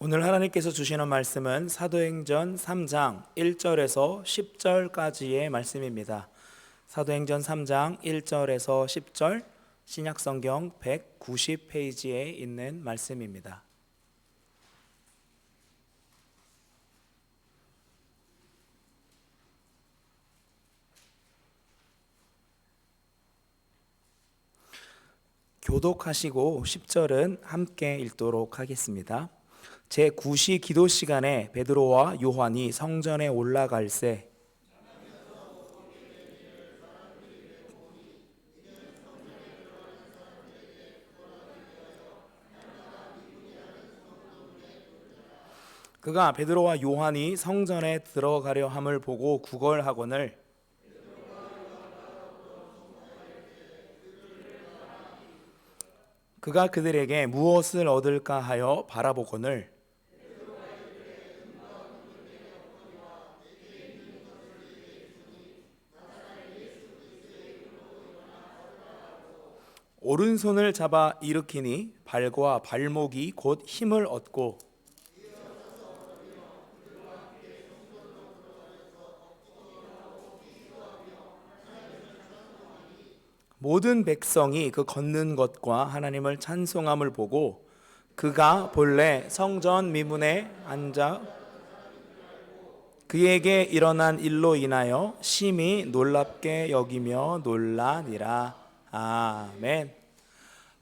오늘 하나님께서 주시는 말씀은 사도행전 3장 1절에서 10절까지의 말씀입니다. 사도행전 3장 1절에서 10절, 신약성경 190페이지에 있는 말씀입니다. 교독하시고 10절은 함께 읽도록 하겠습니다. 제9시 기도 시간에 베드로와 요한이 성전에 올라갈새 그가 베드로와 요한이 성전에 들어가려 함을 보고 구걸하거늘 그가 그들에게 무엇을 얻을까 하여 바라보거늘 오른손을 잡아 일으키니 발과 발목이 곧 힘을 얻고 모든 백성이 그 걷는 것과 하나님을 찬송함을 보고 그가 본래 성전 미문에 앉아 그에게 일어난 일로 인하여 심히 놀랍게 여기며 놀라니라. 아멘.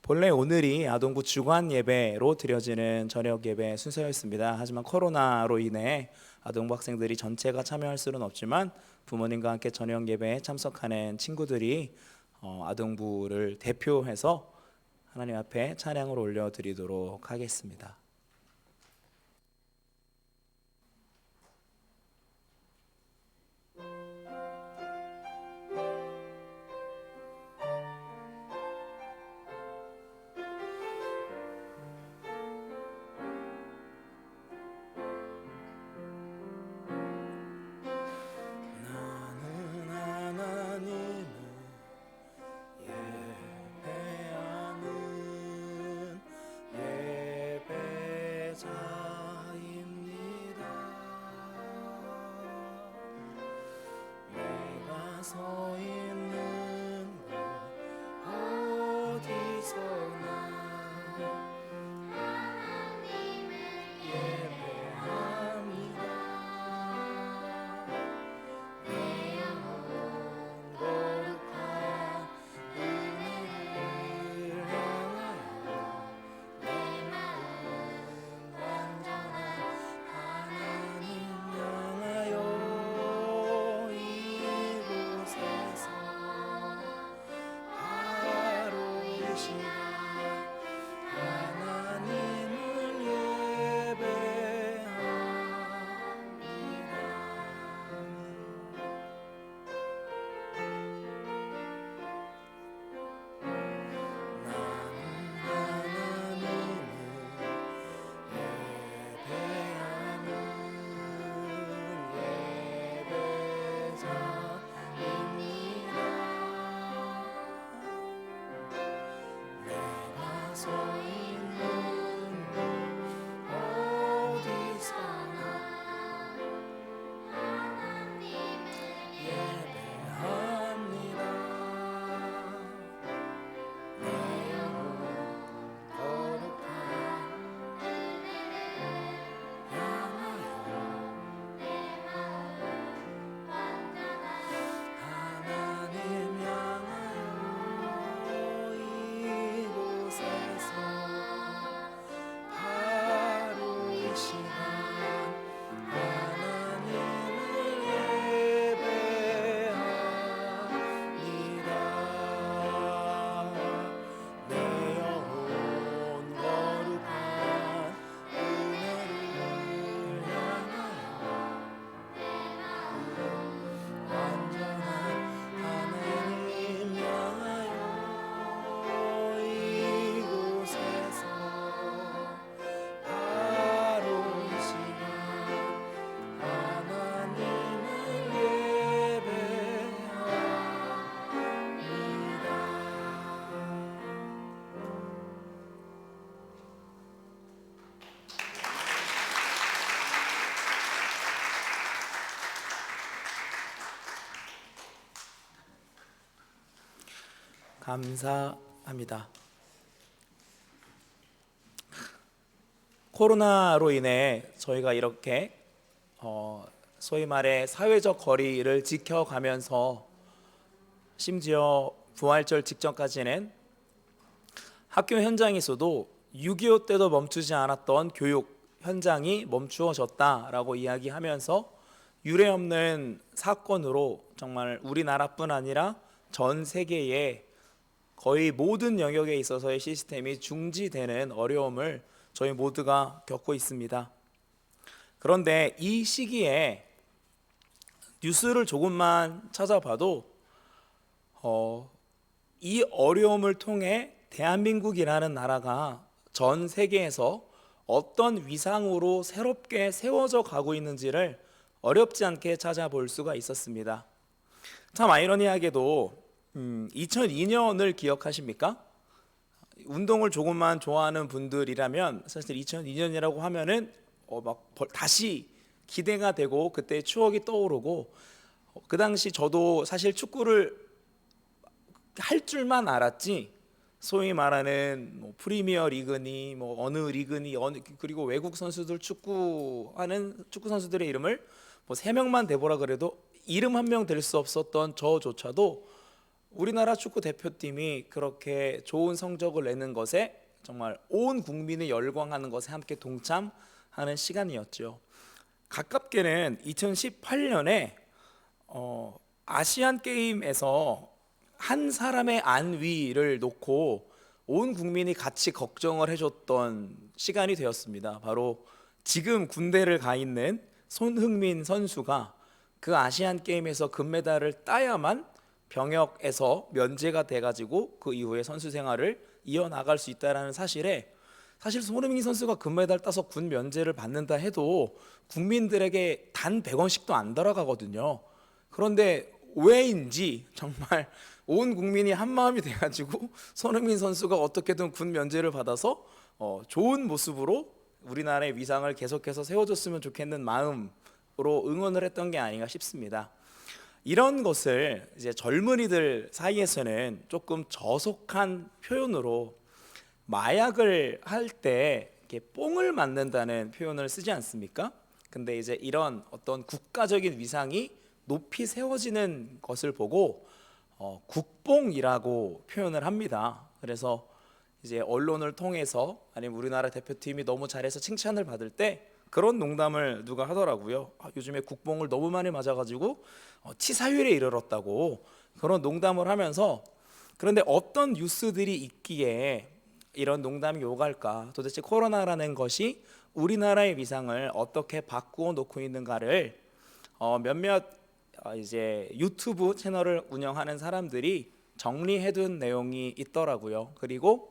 본래 오늘이 아동부 주간 예배로 드려지는 저녁 예배 순서였습니다. 하지만 코로나로 인해 아동부 학생들이 전체가 참여할 수는 없지만 부모님과 함께 저녁 예배에 참석하는 친구들이 아동부를 대표해서 하나님 앞에 찬양을 올려드리도록 하겠습니다. 서 있는 곳 어디서나 하나님을 예배합니다. 내 영혼 거룩한 은혜를 향하여 내 마음 완전한 하나님 향하여 바로 이 시간 감사합니다. 코로나로 인해 저희가 이렇게 소위 말해 사회적 거리를 지켜가면서 심지어 부활절 직전까지는 학교 현장에서도 6.25 때도 멈추지 않았던 교육 현장이 멈추어졌다라고 이야기하면서 유례없는 사건으로 정말 우리나라뿐 아니라 전 세계의 거의 모든 영역에 있어서의 시스템이 중지되는 어려움을 저희 모두가 겪고 있습니다. 그런데 이 시기에 뉴스를 조금만 찾아봐도 이 어려움을 통해 대한민국이라는 나라가 전 세계에서 어떤 위상으로 새롭게 세워져 가고 있는지를 어렵지 않게 찾아볼 수가 있었습니다. 참 아이러니하게도 2002년을 기억하십니까? 운동을 조금만 좋아하는 분들이라면 사실 2002년이라고 하면은 다시 기대가 되고 그때의 추억이 떠오르고 그 당시 저도 사실 축구를 할 줄만 알았지 소위 말하는 프리미어 리그니 어느 리그니 그리고 외국 선수들 축구하는 축구 선수들의 이름을 3명만 대보라 그래도 이름 한 명 될 수 없었던 저조차도 우리나라 축구 대표팀이 그렇게 좋은 성적을 내는 것에 정말 온 국민이 열광하는 것에 함께 동참하는 시간이었죠. 가깝게는 2018년에 아시안 게임에서 한 사람의 안위를 놓고 온 국민이 같이 걱정을 해줬던 시간이 되었습니다. 바로 지금 군대를 가 있는 손흥민 선수가 그 아시안 게임에서 금메달을 따야만 병역에서 면제가 돼가지고 그 이후에 선수 생활을 이어나갈 수 있다는 사실에 사실 손흥민 선수가 금메달 따서 군 면제를 받는다 해도 국민들에게 단 100원씩도 안 들어가거든요. 그런데 왜인지 정말 온 국민이 한 마음이 돼가지고 손흥민 선수가 어떻게든 군 면제를 받아서 좋은 모습으로 우리나라의 위상을 계속해서 세워줬으면 좋겠는 마음으로 응원을 했던 게 아닌가 싶습니다. 이런 것을 이제 젊은이들 사이에서는 조금 저속한 표현으로 마약을 할 때 뽕을 맞는다는 표현을 쓰지 않습니까? 근데 이제 이런 어떤 국가적인 위상이 높이 세워지는 것을 보고 국뽕이라고 표현을 합니다. 그래서 이제 언론을 통해서 아니면 우리나라 대표팀이 너무 잘해서 칭찬을 받을 때 그런 농담을 누가 하더라고요. 요즘에 국뽕을 너무 많이 맞아가지고 치사율에 이르렀다고 그런 농담을 하면서 그런데 어떤 뉴스들이 있기에 이런 농담이 오갈까? 도대체 코로나라는 것이 우리나라의 위상을 어떻게 바꾸어 놓고 있는가를 몇몇 이제 유튜브 채널을 운영하는 사람들이 정리해둔 내용이 있더라고요. 그리고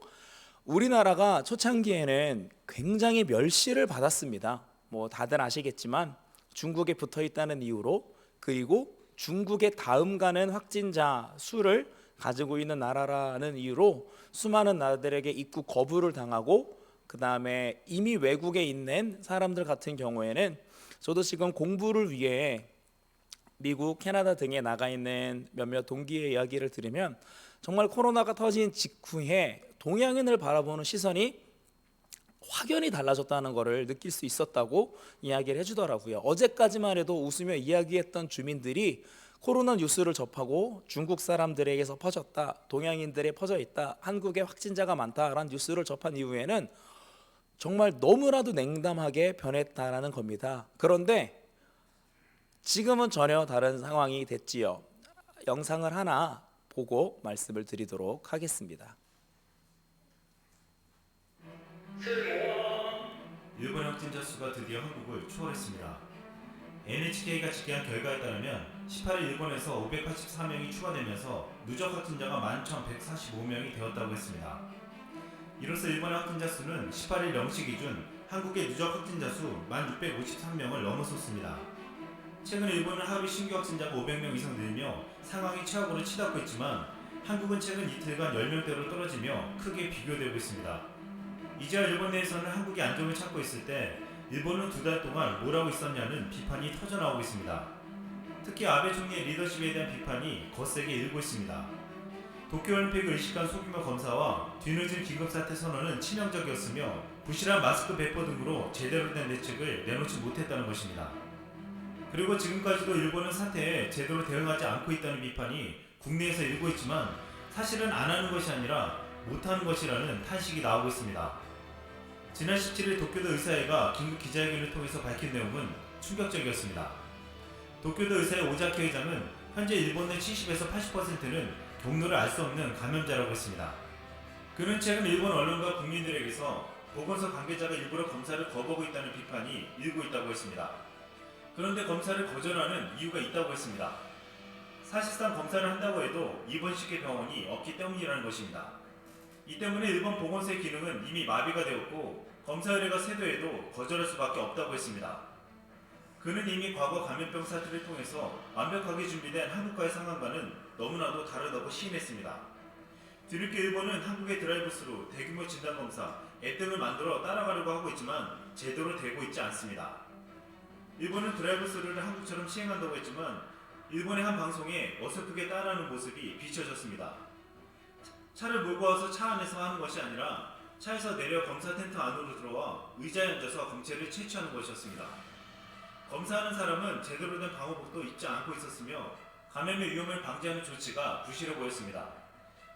우리나라가 초창기에는 굉장히 멸시를 받았습니다. 다들 아시겠지만 중국에 붙어 있다는 이유로 그리고 중국의 다음 가는 확진자 수를 가지고 있는 나라라는 이유로 수많은 나라들에게 입국 거부를 당하고 그 다음에 이미 외국에 있는 사람들 같은 경우에는 저도 지금 공부를 위해 미국, 캐나다 등에 나가 있는 몇몇 동기의 이야기를 들으면 정말 코로나가 터진 직후에 동양인을 바라보는 시선이 확연히 달라졌다는 것을 느낄 수 있었다고 이야기를 해주더라고요. 어제까지만 해도 웃으며 이야기했던 주민들이 코로나 뉴스를 접하고 중국 사람들에게서 퍼졌다, 동양인들에 퍼져 있다, 한국에 확진자가 많다라는 뉴스를 접한 이후에는 정말 너무나도 냉담하게 변했다라는 겁니다. 그런데 지금은 전혀 다른 상황이 됐지요. 영상을 하나 보고 말씀을 드리도록 하겠습니다. 일본 확진자 수가 드디어 한국을 초월했습니다. NHK가 집계한 결과에 따르면 18일 일본에서 584명이 추가되면서 누적 확진자가 11,145명이 되었다고 했습니다. 이로써 일본의 확진자 수는 18일 0시 기준 한국의 누적 확진자 수 1,653명을 넘어섰습니다. 최근 일본은 하루 신규 확진자가 500명 이상 늘며 상황이 최악으로 치닫고 있지만 한국은 최근 이틀간 10명대로 떨어지며 크게 비교되고 있습니다. 이제야 일본 내에서는 한국이 안정을 찾고 있을 때 일본은 2달 동안 뭘 하고 있었냐는 비판이 터져나오고 있습니다. 특히 아베 총리의 리더십에 대한 비판이 거세게 일고 있습니다. 도쿄올림픽 의식한 소규모 검사와 뒤늦은 긴급사태 선언은 치명적이었으며 부실한 마스크 배포 등으로 제대로 된 대책을 내놓지 못했다는 것입니다. 그리고 지금까지도 일본은 사태에 제대로 대응하지 않고 있다는 비판이 국내에서 일고 있지만 사실은 안 하는 것이 아니라 못하는 것이라는 탄식이 나오고 있습니다. 지난 17일 도쿄도 의사회가 긴급 기자회견을 통해서 밝힌 내용은 충격적이었습니다. 도쿄도 의사회 오자키 회장은 현재 일본 내 70에서 80%는 경로를 알 수 없는 감염자라고 했습니다. 그는 최근 일본 언론과 국민들에게서 보건소 관계자가 일부러 검사를 거부하고 있다는 비판이 일고 있다고 했습니다. 그런데 검사를 거절하는 이유가 있다고 했습니다. 사실상 검사를 한다고 해도 입원시킬 병원이 없기 때문이라는 것입니다. 이 때문에 일본 보건소의 기능은 이미 마비가 되었고 검사 의뢰가 쇄도해도 거절할 수밖에 없다고 했습니다. 그는 이미 과거 감염병 사태를 통해서 완벽하게 준비된 한국과의 상황과는 너무나도 다르다고 시인했습니다. 뒤늦게 일본은 한국의 드라이브스루, 대규모 진단검사, 앱 등을 만들어 따라가려고 하고 있지만 제대로 되고 있지 않습니다. 일본은 드라이브스루를 한국처럼 시행한다고 했지만 일본의 한 방송에 어설프게 따라하는 모습이 비춰졌습니다. 차를 몰고 와서 차 안에서 하는 것이 아니라 차에서 내려 검사 텐트 안으로 들어와 의자에 앉아서 검체를 채취하는 것이었습니다. 검사하는 사람은 제대로 된 방호복도 입지 않고 있었으며 감염의 위험을 방지하는 조치가 부실해 보였습니다.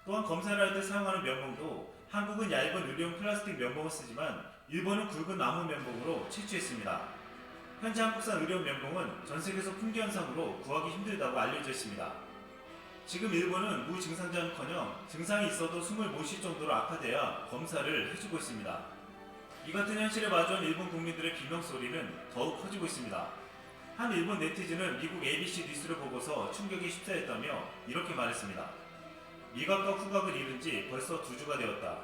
또한 검사를 할 때 사용하는 면봉도 한국은 얇은 의료용 플라스틱 면봉을 쓰지만 일본은 굵은 나무 면봉으로 채취했습니다. 현재 한국산 의료용 면봉은 전 세계에서 품귀 현상으로 구하기 힘들다고 알려져 있습니다. 지금 일본은 무증상자는커녕 증상이 있어도 숨을 못 쉴 정도로 악화돼야 검사를 해주고 있습니다. 이 같은 현실에 마주한 일본 국민들의 비명소리는 더욱 커지고 있습니다. 한 일본 네티즌은 미국 ABC 뉴스를 보고서 충격에 휩싸였다며 이렇게 말했습니다. 미각과 후각을 잃은 지 벌써 2주가 되었다.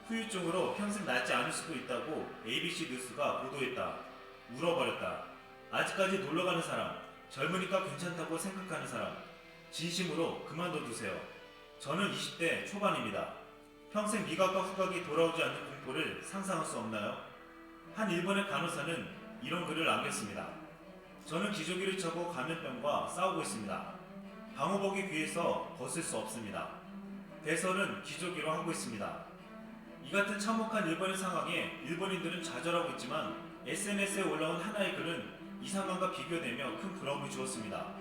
후유증으로 평생 낫지 않을 수도 있다고 ABC 뉴스가 보도했다. 울어버렸다. 아직까지 놀러가는 사람, 젊으니까 괜찮다고 생각하는 사람, 진심으로 그만둬두세요. 저는 20대 초반입니다. 평생 미각과 후각이 돌아오지 않는 공포를 상상할 수 없나요? 한 일본의 간호사는 이런 글을 남겼습니다. 저는 기저귀를 차고 감염병과 싸우고 있습니다. 방호복이 귀해서 벗을 수 없습니다. 대선은 기저귀로 하고 있습니다. 이 같은 참혹한 일본의 상황에 일본인들은 좌절하고 있지만 SNS에 올라온 하나의 글은 이 상황과 비교되며 큰 부러움을 주었습니다.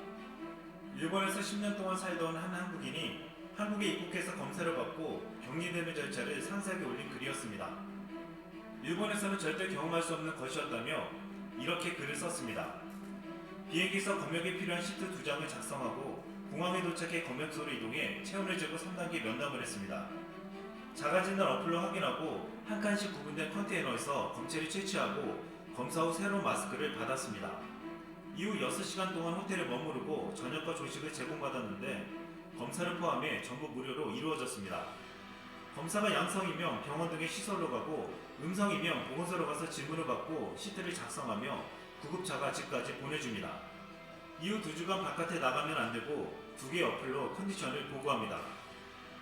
일본에서 10년 동안 살던 한 한국인이 한국에 입국해서 검사를 받고 격리되는 절차를 상세하게 올린 글이었습니다. 일본에서는 절대 경험할 수 없는 것이었다며 이렇게 글을 썼습니다. 비행기에서 검역에 필요한 시트 2장을 작성하고 공항에 도착해 검역소로 이동해 체온을 재고 3단계 면담을 했습니다. 자가진단 어플로 확인하고 한 칸씩 구분된 컨테이너에서 검체를 채취하고 검사 후 새로운 마스크를 받았습니다. 이후 6시간 동안 호텔에 머무르고 저녁과 조식을 제공받았는데 검사를 포함해 전부 무료로 이루어졌습니다. 검사가 양성이면 병원 등의 시설로 가고 음성이면 보건소로 가서 질문을 받고 시트를 작성하며 구급차가 집까지 보내줍니다. 이후 2주간 바깥에 나가면 안되고 2개의 어플로 컨디션을 보고합니다.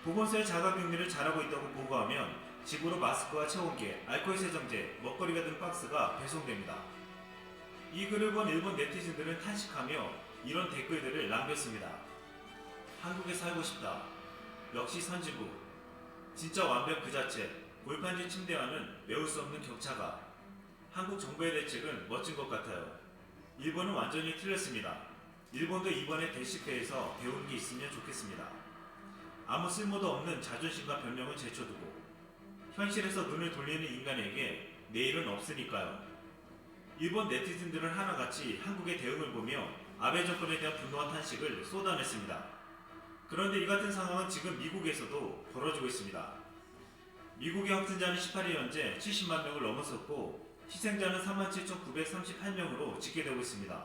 보건소에 자가격리를 잘하고 있다고 보고하면 집으로 마스크와 체온계, 알코올 세정제, 먹거리가 든 박스가 배송됩니다. 이 글을 본 일본 네티즌들은 탄식하며 이런 댓글들을 남겼습니다. 한국에 살고 싶다. 역시 선진국. 진짜 완벽 그 자체. 골판지 침대와는 메울 수 없는 격차가. 한국 정부의 대책은 멋진 것 같아요. 일본은 완전히 틀렸습니다. 일본도 이번에 대식회에서 배우는 게 있으면 좋겠습니다. 아무 쓸모도 없는 자존심과 변명을 제쳐두고 현실에서 눈을 돌리는 인간에게 내일은 없으니까요. 일본 네티즌들은 하나같이 한국의 대응을 보며 아베 정권에 대한 분노와 탄식을 쏟아냈습니다. 그런데 이 같은 상황은 지금 미국에서도 벌어지고 있습니다. 미국의 확진자는 18일 현재 70만 명을 넘어섰고 희생자는 37,938명으로 집계되고 있습니다.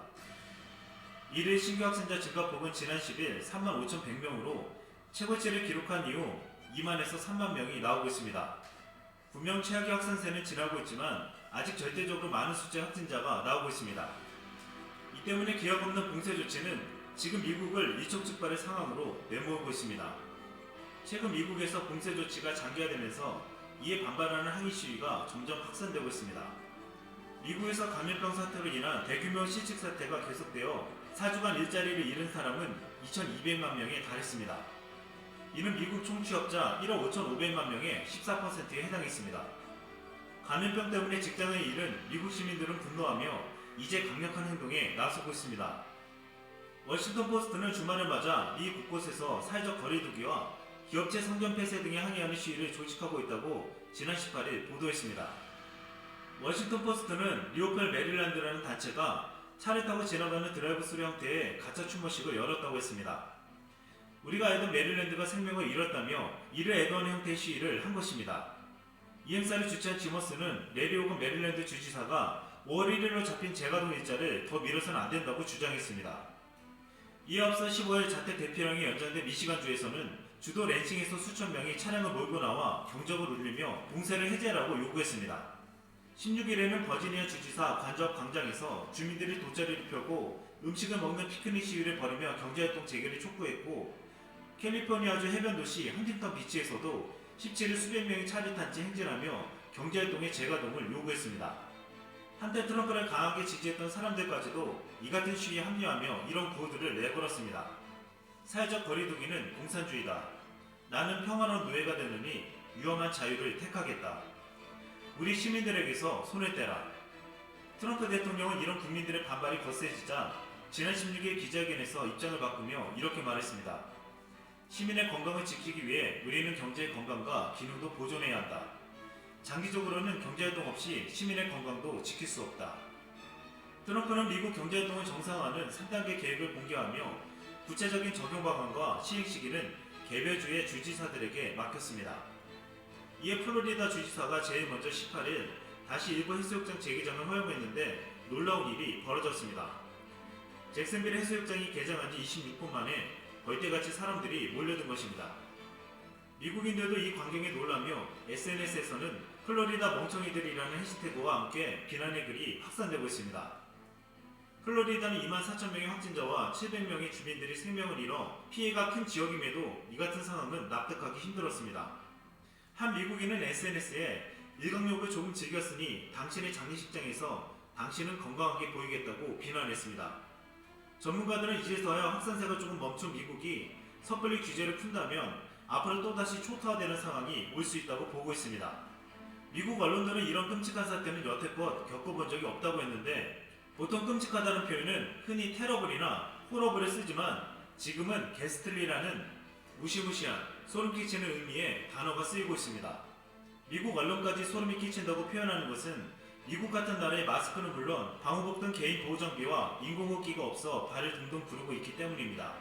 이를 신규 확진자 증가폭은 지난 10일 35,100명으로 최고치를 기록한 이후 2만에서 3만 명이 나오고 있습니다. 분명 최악의 확산세는 지나고 있지만 아직 절대적으로 많은 숫자의 확진자가 나오고 있습니다. 이 때문에 기약 없는 봉쇄 조치는 지금 미국을 일촉즉발의 상황으로 내몰고 있습니다. 최근 미국에서 봉쇄 조치가 장기화되면서 이에 반발하는 항의 시위가 점점 확산되고 있습니다. 미국에서 감염병 사태로 인한 대규모 실직 사태가 계속되어 4주간 일자리를 잃은 사람은 2,200만 명에 달했습니다. 이는 미국 총 취업자 1억 5,500만 명의 14%에 해당했습니다. 감염병 때문에 직장을 잃은 미국 시민들은 분노하며 이제 강력한 행동에 나서고 있습니다. 워싱턴 포스트는 주말을 맞아 미 곳곳에서 사회적 거리두기와 기업체 상점 폐쇄 등에 항의하는 시위를 조직하고 있다고 지난 18일 보도했습니다. 워싱턴 포스트는 리오펠 메릴랜드라는 단체가 차를 타고 지나가는 드라이브스루 형태의 가짜 추모식을 열었다고 했습니다. 우리가 알던 메릴랜드가 생명을 잃었다며 이를 애도하는 형태의 시위를 한 것입니다. 이 행사를 주최한 지머스는 레리 호건 메릴랜드 주지사가 5월 1일로 잡힌 재가동 일자를 더 미뤄서는 안 된다고 주장했습니다. 이에 앞서 15일 자택 대피령이 연장된 미시간주에서는 주도 랜싱에서 수천 명이 차량을 몰고 나와 경적을 울리며 봉쇄를 해제하라고 요구했습니다. 16일에는 버지니아 주지사 관저 광장에서 주민들이 돗자리를 펴고 음식을 먹는 피크닉 시위를 벌이며 경제활동 재개를 촉구했고, 캘리포니아주 해변 도시 헌팅턴 비치에서도 17일 수백 명이 차를 탄 채 행진하며 경제활동의 재가동을 요구했습니다. 한때 트럼프를 강하게 지지했던 사람들까지도 이 같은 시위에 합류하며 이런 구호들을 내걸었습니다. 사회적 거리두기는 공산주의다. 나는 평화로운 노예가 되느니 위험한 자유를 택하겠다. 우리 시민들에게서 손을 떼라. 트럼프 대통령은 이런 국민들의 반발이 거세지자 지난 16일 기자회견에서 입장을 바꾸며 이렇게 말했습니다. 시민의 건강을 지키기 위해 우리는 경제의 건강과 기능도 보존해야 한다. 장기적으로는 경제활동 없이 시민의 건강도 지킬 수 없다. 트럼프는 미국 경제활동을 정상화하는 3단계 계획을 공개하며 구체적인 적용 방안과 시행 시기는 개별주의 주지사들에게 맡겼습니다. 이에 플로리다 주지사가 제일 먼저 18일 다시 일부 해수욕장 재개장을 허용했는데 놀라운 일이 벌어졌습니다. 잭슨빌 해수욕장이 개장한 지 26분 만에 벌떼같이 사람들이 몰려든 것입니다. 미국인들도 이 광경에 놀라며 SNS에서는 플로리다 멍청이들이라는 해시태그와 함께 비난의 글이 확산되고 있습니다. 플로리다는 2만 4천 명의 확진자와 700명의 주민들이 생명을 잃어 피해가 큰 지역임에도 이 같은 상황은 납득하기 힘들었습니다. 한 미국인은 SNS에 일광욕을 조금 즐겼으니 당신의 장례식장에서 당신은 건강하게 보이겠다고 비난했습니다. 전문가들은 이제서야 확산세가 조금 멈춘 미국이 섣불리 규제를 푼다면 앞으로 또다시 초토화되는 상황이 올 수 있다고 보고 있습니다. 미국 언론들은 이런 끔찍한 사태는 여태껏 겪어본 적이 없다고 했는데, 보통 끔찍하다는 표현은 흔히 테러블이나 호러블을 쓰지만 지금은 게스틀리라는 무시무시한 소름 끼치는 의미의 단어가 쓰이고 있습니다. 미국 언론까지 소름이 끼친다고 표현하는 것은 미국 같은 나라의 마스크는 물론 방호복 등 개인 보호장비와 인공호흡기가 없어 발을 둥둥 구르고 있기 때문입니다.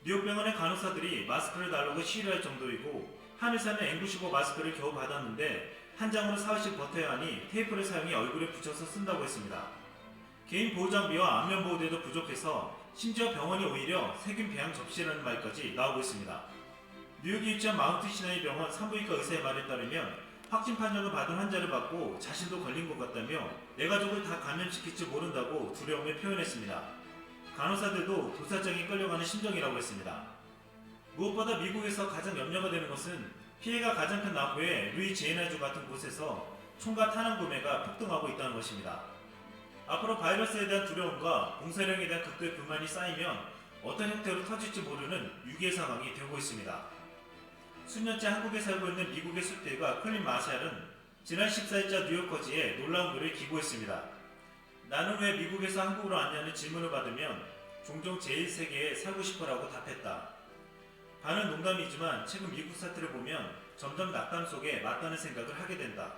뉴욕 병원의 간호사들이 마스크를 달라고 시위를 할 정도이고, 한의사는 N95 마스크를 겨우 받았는데 한 장으로 사흘씩 버텨야 하니 테이프를 사용해 얼굴에 붙여서 쓴다고 했습니다. 개인 보호장비와 안면보호대도 부족해서 심지어 병원이 오히려 세균 배양 접시라는 말까지 나오고 있습니다. 뉴욕에 위치한 마운트 시나이 병원 산부인과 의사의 말에 따르면 확진 판정을 받은 환자를 받고 자신도 걸린 것 같다며 내 가족을 다 감염시킬지 모른다고 두려움을 표현했습니다. 간호사들도 도살장에 끌려가는 심정이라고 했습니다. 무엇보다 미국에서 가장 염려가 되는 것은 피해가 가장 큰 남부의 루이지애나주 같은 곳에서 총과 탄환 구매가 폭등하고 있다는 것입니다. 앞으로 바이러스에 대한 두려움과 봉쇄령에 대한 극도의 불만이 쌓이면 어떤 형태로 터질지 모르는 위기의 상황이 되고 있습니다. 수년째 한국에 살고 있는 미국의 수필가 클린 마샬은 지난 14일자 뉴요커지에 놀라운 글을 기고했습니다. 나는 왜 미국에서 한국으로 왔냐는 질문을 받으면 종종 제1세계에 살고 싶어라고 답했다. 반은 농담이지만 최근 미국 사태를 보면 점점 낙담 속에 맞다는 생각을 하게 된다.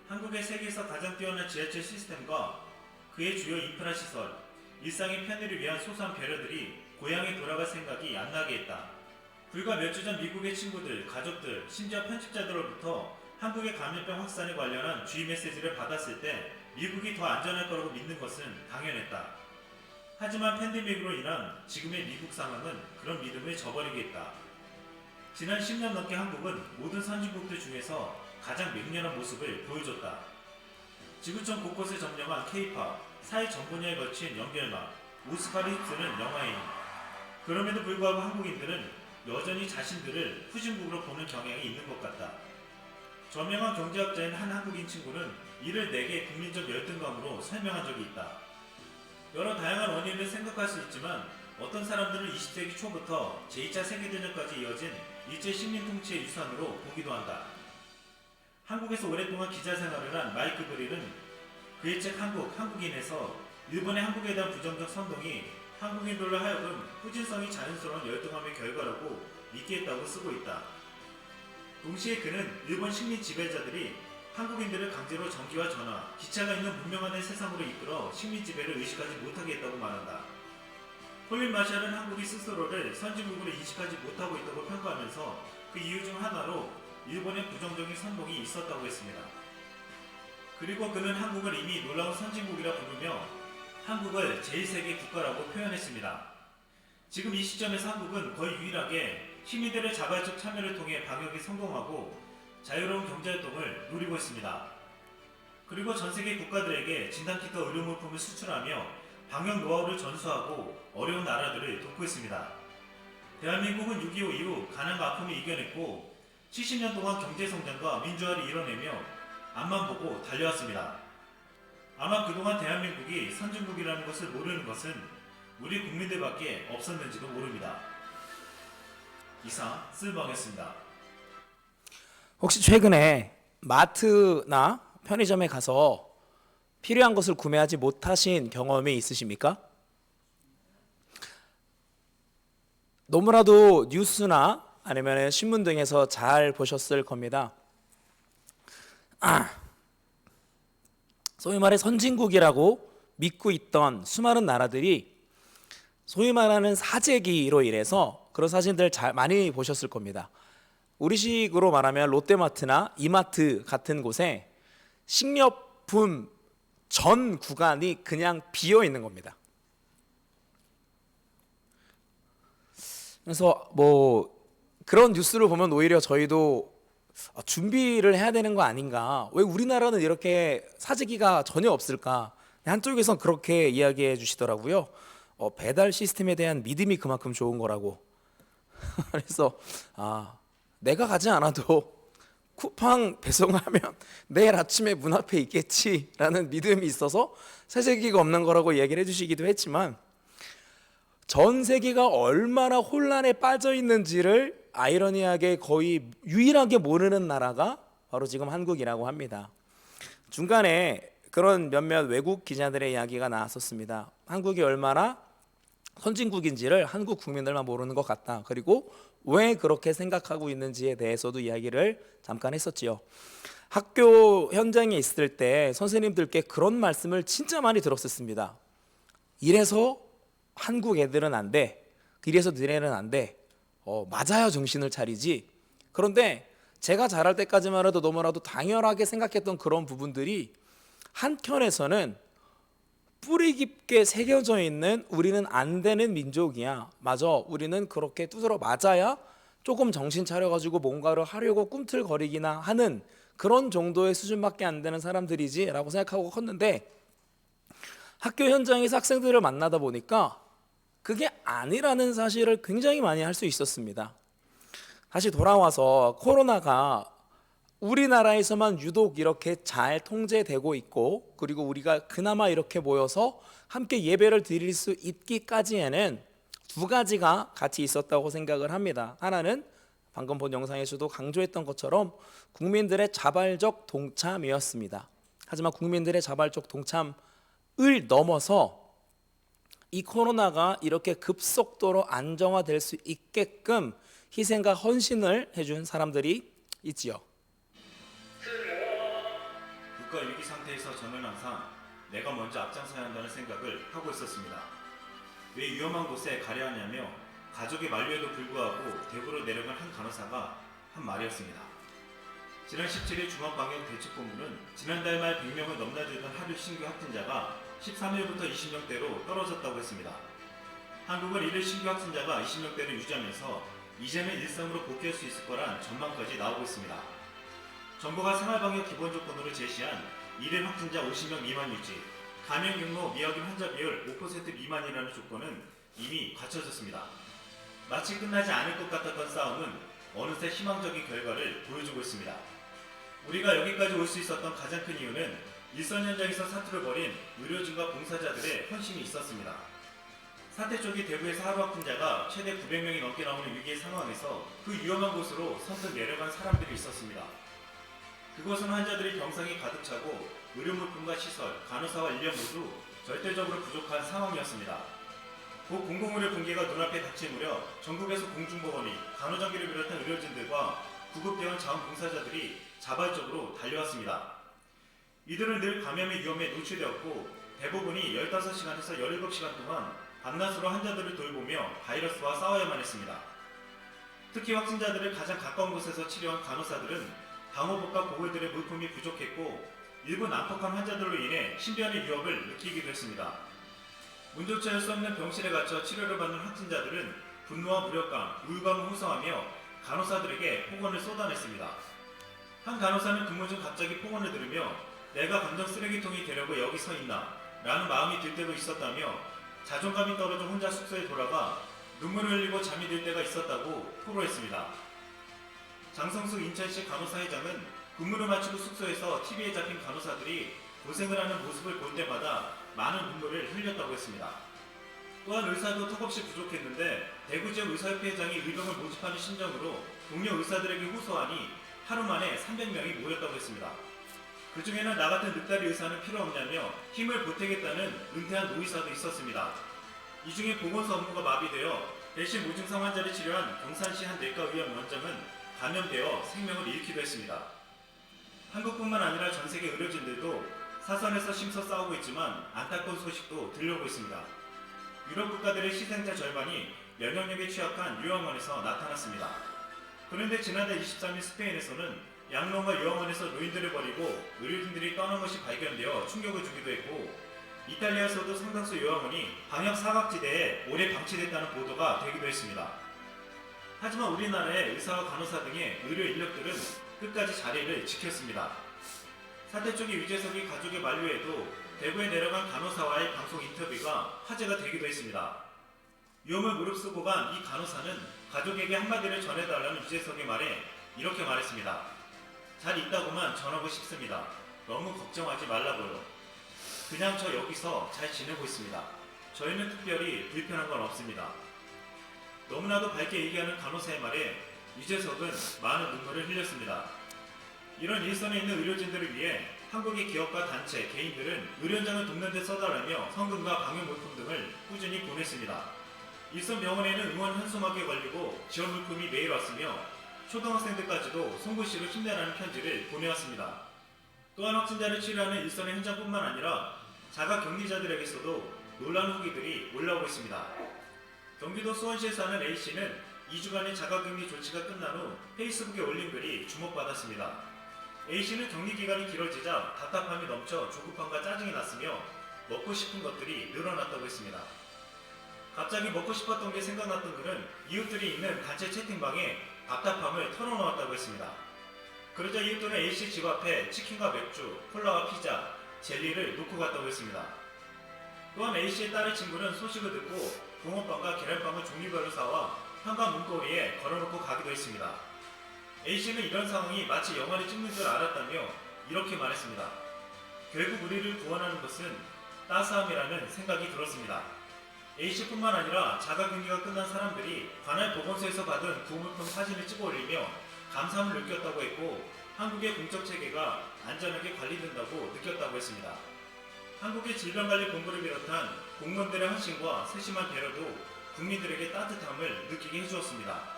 한국의 세계에서 가장 뛰어난 지하철 시스템과 그의 주요 인프라 시설, 일상의 편의를 위한 소소한 배려들이 고향에 돌아갈 생각이 안 나게 했다. 불과 몇 주 전 미국의 친구들, 가족들, 심지어 편집자들로부터 한국의 감염병 확산에 관련한 주의 메시지를 받았을 때 미국이 더 안전할 거라고 믿는 것은 당연했다. 하지만 팬데믹으로 인한 지금의 미국 상황은 그런 믿음을 저버리게 했다. 지난 10년 넘게 한국은 모든 선진국들 중에서 가장 맹렬한 모습을 보여줬다. 지구촌 곳곳에 점령한 K-팝, 사회 전 분야에 걸친 연결망, 오스카를 휩쓰는 영화인. 그럼에도 불구하고 한국인들은 여전히 자신들을 후진국으로 보는 경향이 있는 것 같다. 저명한 경제학자인 한 한국인 친구는 이를 내게 국민적 열등감으로 설명한 적이 있다. 여러 다양한 원인을 생각할 수 있지만 어떤 사람들은 20세기 초부터 제2차 세계대전까지 이어진 일제 식민 통치의 유산으로 보기도 한다. 한국에서 오랫동안 기자 생활을 한 마이크 브릴은 그의 책 한국인에서 일본의 한국에 대한 부정적 선동이 한국인들로 하여금 후진성이 자연스러운 열등함의 결과라고 믿게 했다고 쓰고 있다. 동시에 그는 일본 식민 지배자들이 한국인들을 강제로 전기와 전화, 기차가 있는 문명화된 세상으로 이끌어 식민 지배를 의식하지 못하게 했다고 말한다. 콜린 마샬은 한국이 스스로를 선진국으로 인식하지 못하고 있다고 평가하면서 그 이유 중 하나로 일본의 부정적인 선동이 있었다고 했습니다. 그리고 그는 한국을 이미 놀라운 선진국이라 부르며 한국을 제1세계 국가라고 표현했습니다. 지금 이 시점에서 한국은 거의 유일하게 시민들의 자발적 참여를 통해 방역에 성공하고 자유로운 경제활동을 누리고 있습니다. 그리고 전세계 국가들에게 진단키트 의료물품을 수출하며 방역 노하우를 전수하고 어려운 나라들을 돕고 있습니다. 대한민국은 6.25 이후 가난과 아픔을 이겨냈고 70년 동안 경제성장과 민주화를 이뤄내며 앞만 보고 달려왔습니다. 아마 그동안 대한민국이 선진국이라는 것을 모르는 것은 우리 국민들밖에 없었는지도 모릅니다. 이상 쓸먹이었습니다. 혹시 최근에 마트나 편의점에 가서 필요한 것을 구매하지 못하신 경험이 있으십니까? 너무나도 뉴스나 아니면 신문 등에서 잘 보셨을 겁니다. 소위 말해 선진국이라고 믿고 있던 수많은 나라들이 소위 말하는 사재기로 인해서 그런 사진들 잘 많이 보셨을 겁니다. 우리식으로 말하면 롯데마트나 이마트 같은 곳에 식료품 전 구간이 그냥 비어 있는 겁니다. 그래서 뭐 그런 뉴스를 보면 오히려 저희도 준비를 해야 되는 거 아닌가? 왜 우리나라는 이렇게 사재기가 전혀 없을까? 한쪽에선 그렇게 이야기해 주시더라고요. 배달 시스템에 대한 믿음이 그만큼 좋은 거라고. 그래서 내가 가지 않아도 쿠팡 배송하면 내일 아침에 문 앞에 있겠지라는 믿음이 있어서 사재기가 없는 거라고 이야기를 해주시기도 했지만 전 세계가 얼마나 혼란에 빠져 있는지를 아이러니하게 거의 유일하게 모르는 나라가 바로 지금 한국이라고 합니다. 중간에 그런 몇몇 외국 기자들의 이야기가 나왔었습니다. 한국이 얼마나 선진국인지를 한국 국민들만 모르는 것 같다. 그리고 왜 그렇게 생각하고 있는지에 대해서도 이야기를 잠깐 했었지요. 학교 현장에 있을 때 선생님들께 그런 말씀을 진짜 많이 들었었습니다. 이래서 한국 애들은 안 돼. 이래서 너네는 안 돼. 맞아야 정신을 차리지. 그런데 제가 자랄 때까지만 해도 너무나도 당연하게 생각했던 그런 부분들이 한켠에서는 뿌리 깊게 새겨져 있는 우리는 안 되는 민족이야. 맞아. 우리는 그렇게 두드러 맞아야 조금 정신 차려가지고 뭔가를 하려고 꿈틀거리기나 하는 그런 정도의 수준밖에 안 되는 사람들이지 라고 생각하고 컸는데 학교 현장에서 학생들을 만나다 보니까 그게 아니라는 사실을 굉장히 많이 할 수 있었습니다. 다시 돌아와서 코로나가 우리나라에서만 유독 이렇게 잘 통제되고 있고 그리고 우리가 그나마 이렇게 모여서 함께 예배를 드릴 수 있기까지에는 두 가지가 같이 있었다고 생각을 합니다. 하나는 방금 본 영상에서도 강조했던 것처럼 국민들의 자발적 동참이었습니다. 하지만 국민들의 자발적 동참을 넘어서 이 코로나가 이렇게 급속도로 안정화될 수 있게끔 희생과 헌신을 해준 사람들이 있지요. 국가 위기 상태에서 저는 항상 내가 먼저 앞장서야 한다는 생각을 하고 있었습니다. 왜 위험한 곳에 가려 하냐며 가족의 만류에도 불구하고 대구로 내려간 한 간호사가 한 말이었습니다. 지난 17일 중앙방역대책본부는 지난달 말 100명을 넘나들던 하루 신규 확진자가 13일부터 20명대로 떨어졌다고 했습니다. 한국은 이를 신규 확진자가 20명대를 유지하면서 이제는 일상으로 복귀할 수 있을 거란 전망까지 나오고 있습니다. 정부가 생활방역 기본조건으로 제시한 일일 확진자 50명 미만 유지, 감염 경로 미확인 환자 비율 5% 미만이라는 조건은 이미 갖춰졌습니다. 마치 끝나지 않을 것 같았던 싸움은 어느새 희망적인 결과를 보여주고 있습니다. 우리가 여기까지 올 수 있었던 가장 큰 이유는 일선 현장에서 사투를 벌인 의료진과 봉사자들의 헌신이 있었습니다. 사태 쪽이 대구에서 하루 확진자가 최대 900명이 넘게 나오는 위기의 상황에서 그 위험한 곳으로 선뜻 내려간 사람들이 있었습니다. 그곳은 환자들이 병상이 가득 차고 의료물품과 시설, 간호사와 인력 모두 절대적으로 부족한 상황이었습니다. 곧 공공의료 붕괴가 눈앞에 닥칠 무렵 전국에서 공중보건이 간호장비를 비롯한 의료진들과 구급대원 자원봉사자들이 자발적으로 달려왔습니다. 이들은 늘 감염의 위험에 노출되었고 대부분이 15시간에서 17시간 동안 밤낮으로 환자들을 돌보며 바이러스와 싸워야만 했습니다. 특히 확진자들을 가장 가까운 곳에서 치료한 간호사들은 방호복과 보글들의 물품이 부족했고 일부 난폭한 환자들로 인해 신변의 위협을 느끼기도 했습니다. 문조차 할 수 없는 병실에 갇혀 치료를 받는 확진자들은 분노와 무력감, 우울감을 호소하며 간호사들에게 폭언을 쏟아냈습니다. 한 간호사는 근무 중 갑자기 폭언을 들으며 내가 감정 쓰레기통이 되려고 여기 서 있나 라는 마음이 들 때도 있었다며 자존감이 떨어져 혼자 숙소에 돌아가 눈물을 흘리고 잠이 들 때가 있었다고 토로했습니다. 장성숙 인천시 간호사회장은 근무를 마치고 숙소에서 TV에 잡힌 간호사들이 고생을 하는 모습을 볼 때마다 많은 눈물을 흘렸다고 했습니다. 또한 의사도 턱없이 부족했는데 대구 지역 의사협회장이 의병을 모집하는 심정으로 동료 의사들에게 호소하니 하루 만에 300명이 모였다고 했습니다. 그 중에는 나 같은 늑다리 의사는 필요 없냐며 힘을 보태겠다는 은퇴한 노의사도 있었습니다. 이 중에 보건소 업무가 마비되어 대신 무증상 환자를 치료한 경산시 한 내과의원 원장은 감염되어 생명을 잃기도 했습니다. 한국뿐만 아니라 전 세계 의료진들도 사선에서 심서 싸우고 있지만 안타까운 소식도 들려오고 있습니다. 유럽 국가들의 희생자 절반이 면역력에 취약한 요양원에서 나타났습니다. 그런데 지난달 23일 스페인에서는 양로원과 요양원에서 노인들을 버리고 의료진들이 떠난 것이 발견되어 충격을 주기도 했고 이탈리아에서도 상당수 요양원이 방역 사각지대에 오래 방치됐다는 보도가 되기도 했습니다. 하지만 우리나라의 의사와 간호사 등의 의료 인력들은 끝까지 자리를 지켰습니다. 사태 쪽의 유재석이 가족의 만류에도 대구에 내려간 간호사와의 방송 인터뷰가 화제가 되기도 했습니다. 위험을 무릅쓰고 간 이 간호사는 가족에게 한마디를 전해달라는 유재석의 말에 이렇게 말했습니다. 잘 있다고만 전하고 싶습니다. 너무 걱정하지 말라고요. 그냥 저 여기서 잘 지내고 있습니다. 저희는 특별히 불편한 건 없습니다. 너무나도 밝게 얘기하는 간호사의 말에 유재석은 많은 눈물을 흘렸습니다. 이런 일선에 있는 의료진들을 위해 한국의 기업과 단체, 개인들은 의료 현장을 돕는 데 써달라며 성금과 방역물품 등을 꾸준히 보냈습니다. 일선 병원에는 응원 현수막에 걸리고 지원 물품이 매일 왔으며 초등학생들까지도 송구시로 힘내라는 편지를 보내왔습니다. 또한 확진자를 치료하는 일선의 현장뿐만 아니라 자가 격리자들에게서도 놀라운 후기들이 올라오고 있습니다. 경기도 수원시에 사는 A씨는 2주간의 자가격리 조치가 끝난 후 페이스북에 올린 글이 주목받았습니다. A씨는 격리기간이 길어지자 답답함이 넘쳐 조급함과 짜증이 났으며 먹고 싶은 것들이 늘어났다고 했습니다. 갑자기 먹고 싶었던 게 생각났던 그는 이웃들이 있는 단체 채팅방에 답답함을 털어놓았다고 했습니다. 그러자 이웃들은 A씨 집 앞에 치킨과 맥주, 콜라와 피자, 젤리를 놓고 갔다고 했습니다. 또한 A씨의 딸의 친구는 소식을 듣고 붕어빵과 계란빵을 종류별로 사와 현관 문고리에 걸어놓고 가기도 했습니다. A씨는 이런 상황이 마치 영화를 찍는 줄 알았다며 이렇게 말했습니다. 결국 우리를 구원하는 것은 따스함이라는 생각이 들었습니다. A씨뿐만 아니라 자가격리가 끝난 사람들이 관할 보건소에서 받은 구호물품 사진을 찍어 올리며 감사함을 느꼈다고 했고 한국의 공적체계가 안전하게 관리된다고 느꼈다고 했습니다. 한국의 질병관리본부를 비롯한 공무원들의 헌신과 세심한 배려도 국민들에게 따뜻함을 느끼게 해주었습니다.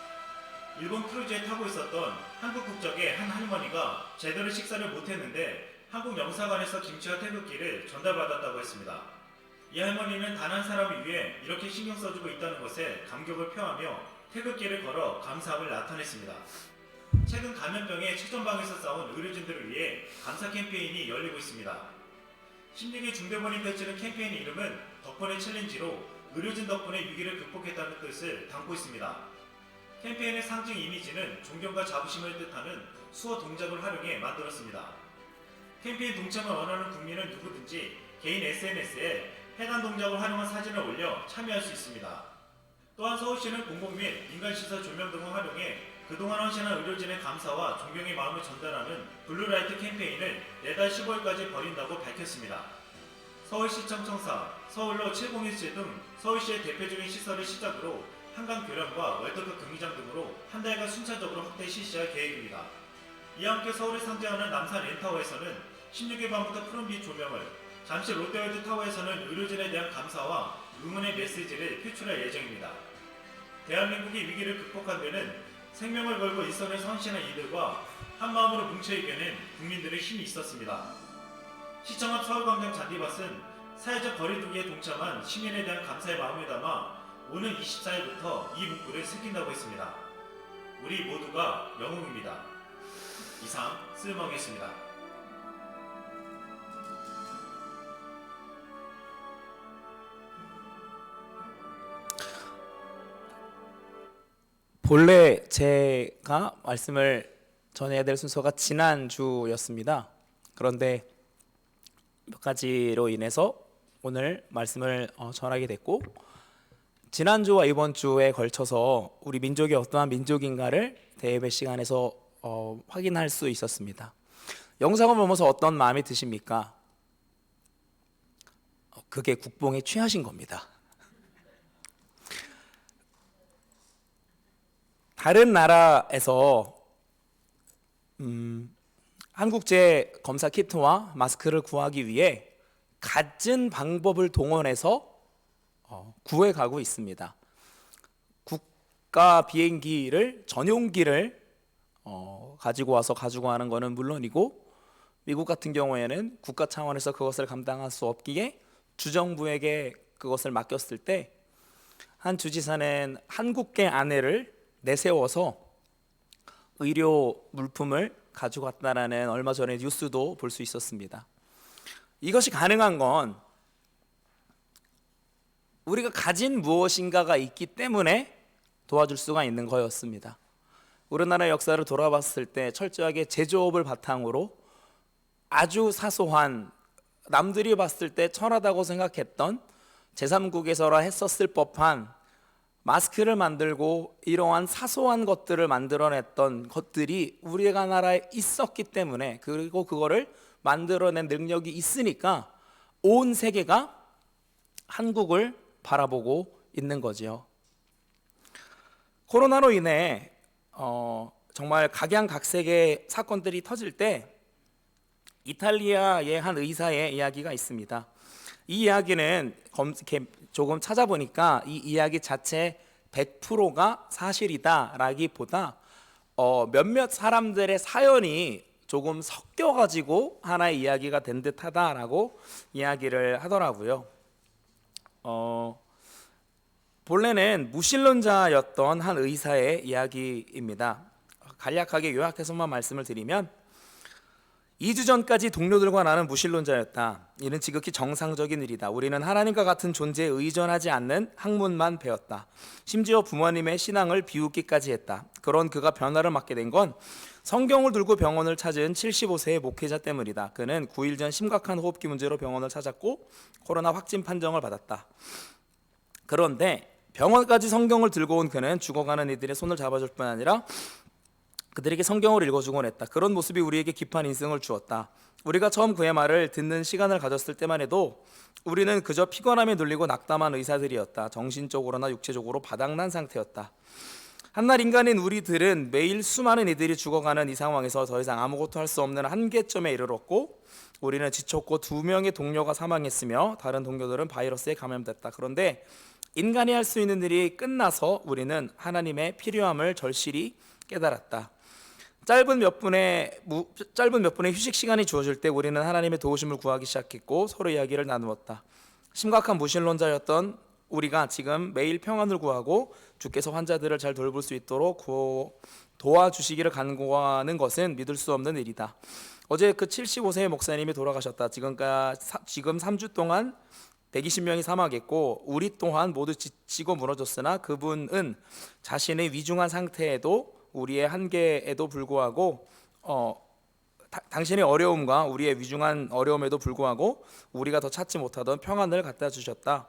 일본 크루즈에 타고 있었던 한국 국적의 한 할머니가 제대로 식사를 못했는데 한국 영사관에서 김치와 태극기를 전달받았다고 했습니다. 이 할머니는 단 한 사람을 위해 이렇게 신경 써주고 있다는 것에 감격을 표하며 태극기를 걸어 감사함을 나타냈습니다. 최근 감염병에 최전방에서 싸운 의료진들을 위해 감사 캠페인이 열리고 있습니다. 16일 중대본이 펼치는 캠페인 이름은 덕분에 챌린지로 의료진 덕분에 위기를 극복했다는 뜻을 담고 있습니다. 캠페인의 상징 이미지는 존경과 자부심을 뜻하는 수어 동작을 활용해 만들었습니다. 캠페인 동참을 원하는 국민은 누구든지 개인 SNS에 해당 동작을 활용한 사진을 올려 참여할 수 있습니다. 또한 서울시는 공공 및 민간시설 조명 등을 활용해 그동안 헌신한 의료진의 감사와 존경의 마음을 전달하는 블루라이트 캠페인을 내달 15일까지 벌인다고 밝혔습니다. 서울시청 청사, 서울로 701시 등 서울시의 대표적인 시설을 시작으로 한강 교량과 월드컵 경기장 등으로 한 달간 순차적으로 확대 실시할 계획입니다. 이와 함께 서울을 상징하는 남산 N타워에서는 16일 밤부터 푸른빛 조명을, 잠시 롯데월드 타워에서는 의료진에 대한 감사와 응원의 메시지를 표출할 예정입니다. 대한민국이 위기를 극복한 데는 생명을 걸고 일선을 선신한 이들과 한마음으로 뭉쳐있게는 국민들의 힘이 있었습니다. 시청 앞 서울광장 잔디밭은 사회적 거리두기에 동참한 시민에 대한 감사의 마음을 담아 오는 24일부터 이 문구를 새긴다고 했습니다. 우리 모두가 영웅입니다. 이상 쓸먹이었습니다. 본래 제가 말씀을 전해야 될 순서가 지난주였습니다. 그런데 몇 가지로 인해서 오늘 말씀을 전하게 됐고, 지난주와 이번 주에 걸쳐서 우리 민족이 어떠한 민족인가를 대예배 시간에서 확인할 수 있었습니다. 영상을 보면서 어떤 마음이 드십니까? 그게 국뽕에 취하신 겁니다. 다른 나라에서 한국제 검사 키트와 마스크를 구하기 위해 갖은 방법을 동원해서 구해가고 있습니다. 국가 비행기를 전용기를 가지고 와서 가지고 가는 것은 물론이고, 미국 같은 경우에는 국가 차원에서 그것을 감당할 수 없기에 주정부에게 그것을 맡겼을 때 한 주지사는 한국계 아내를 내세워서 의료 물품을 가지고 왔다라는 얼마 전에 뉴스도 볼 수 있었습니다. 이것이 가능한 건 우리가 가진 무엇인가가 있기 때문에 도와줄 수가 있는 거였습니다. 우리나라 역사를 돌아봤을 때 철저하게 제조업을 바탕으로 아주 사소한, 남들이 봤을 때 천하다고 생각했던 제3국에서라 했었을 법한 마스크를 만들고 이러한 사소한 것들을 만들어냈던 것들이 우리가 나라에 있었기 때문에, 그리고 그거를 만들어낸 능력이 있으니까 온 세계가 한국을 바라보고 있는 거지요. 코로나로 인해 정말 각양각색의 사건들이 터질 때 이탈리아의 한 의사의 이야기가 있습니다. 이 이야기는 조금 찾아보니까 이 이야기 자체 100%가 사실이다라기보다 몇몇 사람들의 사연이 조금 섞여가지고 하나의 이야기가 된 듯하다라고 이야기를 하더라고요. 본래는 무신론자였던 한 의사의 이야기입니다. 간략하게 요약해서만 말씀을 드리면, 2주 전까지 동료들과 나는 무신론자였다. 이는 지극히 정상적인 일이다. 우리는 하나님과 같은 존재에 의존하지 않는 학문만 배웠다. 심지어 부모님의 신앙을 비웃기까지 했다. 그런 그가 변화를 맞게 된 건 성경을 들고 병원을 찾은 75세의 목회자 때문이다. 그는 9일 전 심각한 호흡기 문제로 병원을 찾았고 코로나 확진 판정을 받았다. 그런데 병원까지 성경을 들고 온 그는 죽어가는 이들의 손을 잡아줄 뿐 아니라 그들에게 성경을 읽어주곤 했다. 그런 모습이 우리에게 깊은 인생을 주었다. 우리가 처음 그의 말을 듣는 시간을 가졌을 때만 해도 우리는 그저 피곤함에 눌리고 낙담한 의사들이었다. 정신적으로나 육체적으로 바닥난 상태였다. 한낱 인간인 우리들은 매일 수많은 이들이 죽어가는 이 상황에서 더 이상 아무것도 할 수 없는 한계점에 이르렀고, 우리는 지쳤고 2명의 동료가 사망했으며 다른 동료들은 바이러스에 감염됐다. 그런데 인간이 할 수 있는 일이 끝나서 우리는 하나님의 필요함을 절실히 깨달았다. 짧은 몇 분의 휴식 시간이 주어질 때 우리는 하나님의 도우심을 구하기 시작했고 서로 이야기를 나누었다. 심각한 무신론자였던 우리가 지금 매일 평안을 구하고 주께서 환자들을 잘 돌볼 수 있도록 도와주시기를 간구하는 것은 믿을 수 없는 일이다. 어제 그 75세의 목사님이 돌아가셨다. 지금 3주 동안 120명이 사망했고 우리 또한 모두 지치고 무너졌으나 그분은 자신의 위중한 상태에도, 우리의 한계에도 불구하고 당신의 어려움과 우리의 위중한 어려움에도 불구하고 우리가 더 찾지 못하던 평안을 갖다 주셨다.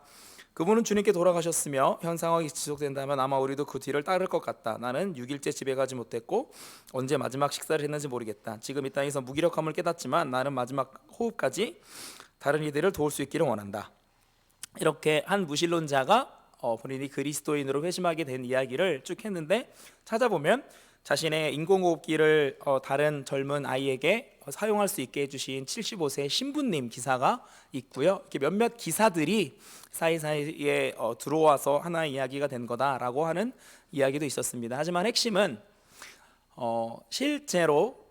그분은 주님께 돌아가셨으며 현 상황이 지속된다면 아마 우리도 그 뒤를 따를 것 같다. 나는 6일째 집에 가지 못했고 언제 마지막 식사를 했는지 모르겠다. 지금 이 땅에서 무기력함을 깨닫지만 나는 마지막 호흡까지 다른 이들을 도울 수 있기를 원한다. 이렇게 한 무신론자가 본인이 그리스도인으로 회심하게 된 이야기를 쭉 했는데, 찾아보면 자신의 인공호흡기를 다른 젊은 아이에게 사용할 수 있게 해주신 75세 신부님 기사가 있고요. 이렇게 몇몇 기사들이 사이사이에 들어와서 하나의 이야기가 된 거다라고 하는 이야기도 있었습니다. 하지만 핵심은 실제로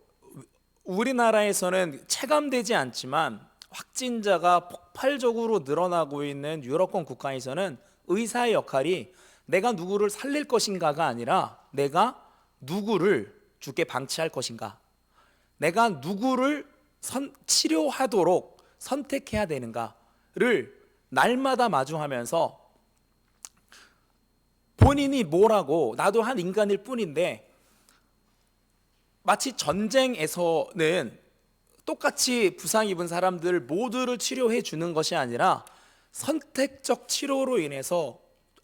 우리나라에서는 체감되지 않지만 확진자가 폭발적으로 늘어나고 있는 유럽권 국가에서는 의사의 역할이 내가 누구를 살릴 것인가가 아니라 내가 누구를 죽게 방치할 것인가, 내가 누구를 치료하도록 선택해야 되는가를 날마다 마주하면서 본인이 뭐라고, 나도 한 인간일 뿐인데, 마치 전쟁에서는 똑같이 부상 입은 사람들 모두를 치료해 주는 것이 아니라 선택적 치료로 인해서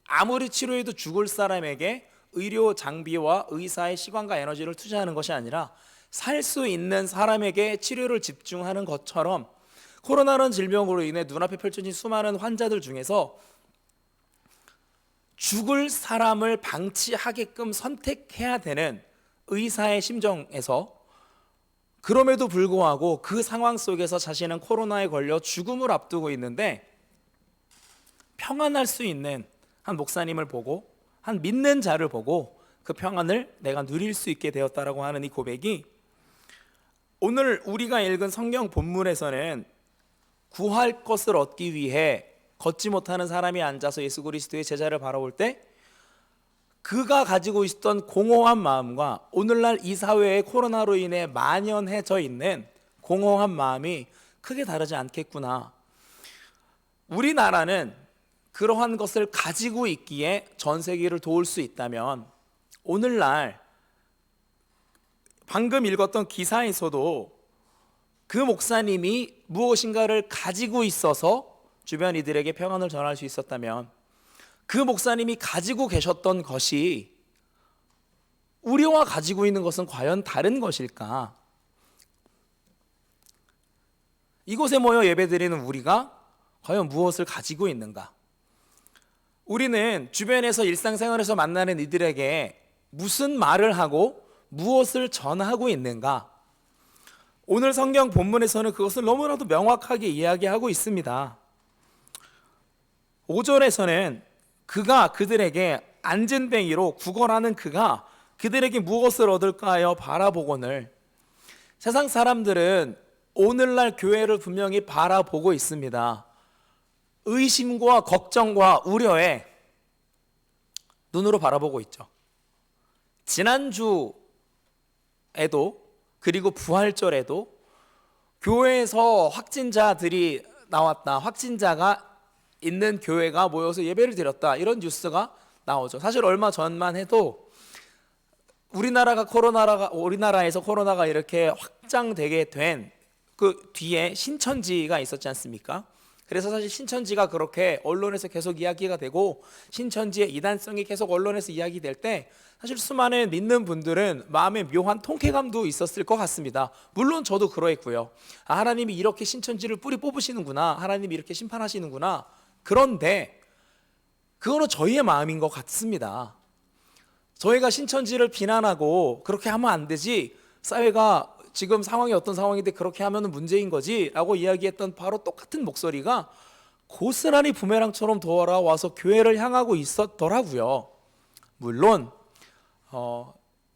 아무리 치료해도 죽을 사람에게 의료 장비와 의사의 시간과 에너지를 투자하는 것이 아니라 살 수 있는 사람에게 치료를 집중하는 것처럼, 코로나라는 질병으로 인해 눈앞에 펼쳐진 수많은 환자들 중에서 죽을 사람을 방치하게끔 선택해야 되는 의사의 심정에서, 그럼에도 불구하고 그 상황 속에서 자신은 코로나에 걸려 죽음을 앞두고 있는데 평안할 수 있는 한 목사님을 보고, 한 믿는 자를 보고 그 평안을 내가 누릴 수 있게 되었다라고 하는 이 고백이, 오늘 우리가 읽은 성경 본문에서는 구할 것을 얻기 위해 걷지 못하는 사람이 앉아서 예수 그리스도의 제자를 바라볼 때 그가 가지고 있었던 공허한 마음과 오늘날 이 사회에 코로나로 인해 만연해져 있는 공허한 마음이 크게 다르지 않겠구나. 우리나라는 그러한 것을 가지고 있기에 전 세계를 도울 수 있다면, 오늘날 방금 읽었던 기사에서도 그 목사님이 무엇인가를 가지고 있어서 주변 이들에게 평안을 전할 수 있었다면, 그 목사님이 가지고 계셨던 것이 우리와 가지고 있는 것은 과연 다른 것일까? 이곳에 모여 예배드리는 우리가 과연 무엇을 가지고 있는가? 우리는 주변에서 일상생활에서 만나는 이들에게 무슨 말을 하고 무엇을 전하고 있는가? 오늘 성경 본문에서는 그것을 너무나도 명확하게 이야기하고 있습니다. 5절에서는 그가 그들에게 안진뱅이로 구걸하는 그가 그들에게 무엇을 얻을까 하여 바라보거늘. 세상 사람들은 오늘날 교회를 분명히 바라보고 있습니다. 의심과 걱정과 우려에 눈으로 바라보고 있죠. 지난주에도, 그리고 부활절에도 교회에서 확진자들이 나왔다, 확진자가 있는 교회가 모여서 예배를 드렸다, 이런 뉴스가 나오죠. 사실 얼마 전만 해도 우리나라에서 코로나가 이렇게 확장되게 된 그 뒤에 신천지가 있었지 않습니까? 그래서 사실 신천지가 그렇게 언론에서 계속 이야기가 되고 신천지의 이단성이 계속 언론에서 이야기될 때 사실 수많은 믿는 분들은 마음에 묘한 통쾌감도 있었을 것 같습니다. 물론 저도 그러했고요. 하나님이 이렇게 신천지를 뿌리 뽑으시는구나, 하나님이 이렇게 심판하시는구나. 그런데 그거는 저희의 마음인 것 같습니다. 저희가 신천지를 비난하고 그렇게 하면 안 되지, 사회가 지금 상황이 어떤 상황인데 그렇게 하면 문제인 거지 라고 이야기했던 바로 똑같은 목소리가 고스란히 부메랑처럼 돌아와서 교회를 향하고 있었더라고요. 물론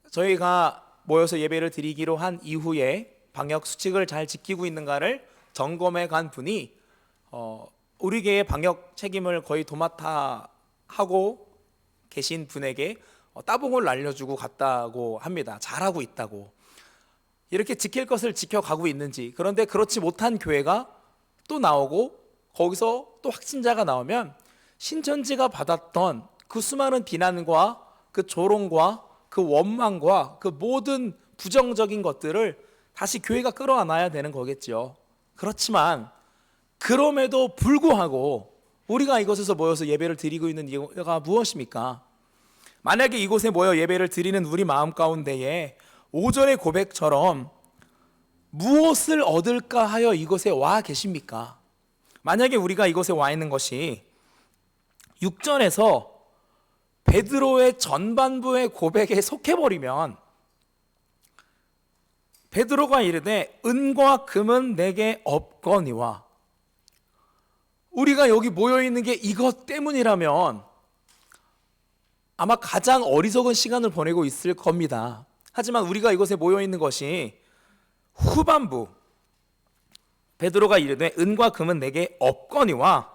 저희가 모여서 예배를 드리기로 한 이후에 방역 수칙을 잘 지키고 있는가를 점검해 간 분이 우리 교회의 방역 책임을 거의 도맡아 하고 계신 분에게 따봉을 날려주고 갔다고 합니다. 잘하고 있다고. 이렇게 지킬 것을 지켜가고 있는지. 그런데 그렇지 못한 교회가 또 나오고 거기서 또 확진자가 나오면 신천지가 받았던 그 수많은 비난과 그 조롱과 그 원망과 그 모든 부정적인 것들을 다시 교회가 끌어안아야 되는 거겠죠. 그렇지만 그럼에도 불구하고 우리가 이곳에서 모여서 예배를 드리고 있는 이유가 무엇입니까? 만약에 이곳에 모여 예배를 드리는 우리 마음 가운데에 5절의 고백처럼 무엇을 얻을까 하여 이곳에 와 계십니까? 만약에 우리가 이곳에 와 있는 것이 6절에서 베드로의 전반부의 고백에 속해버리면 베드로가 이르되 은과 금은 내게 없거니와, 우리가 여기 모여있는 게 이것 때문이라면 아마 가장 어리석은 시간을 보내고 있을 겁니다. 하지만 우리가 이곳에 모여있는 것이 후반부, 베드로가 이르되 은과 금은 내게 없거니와,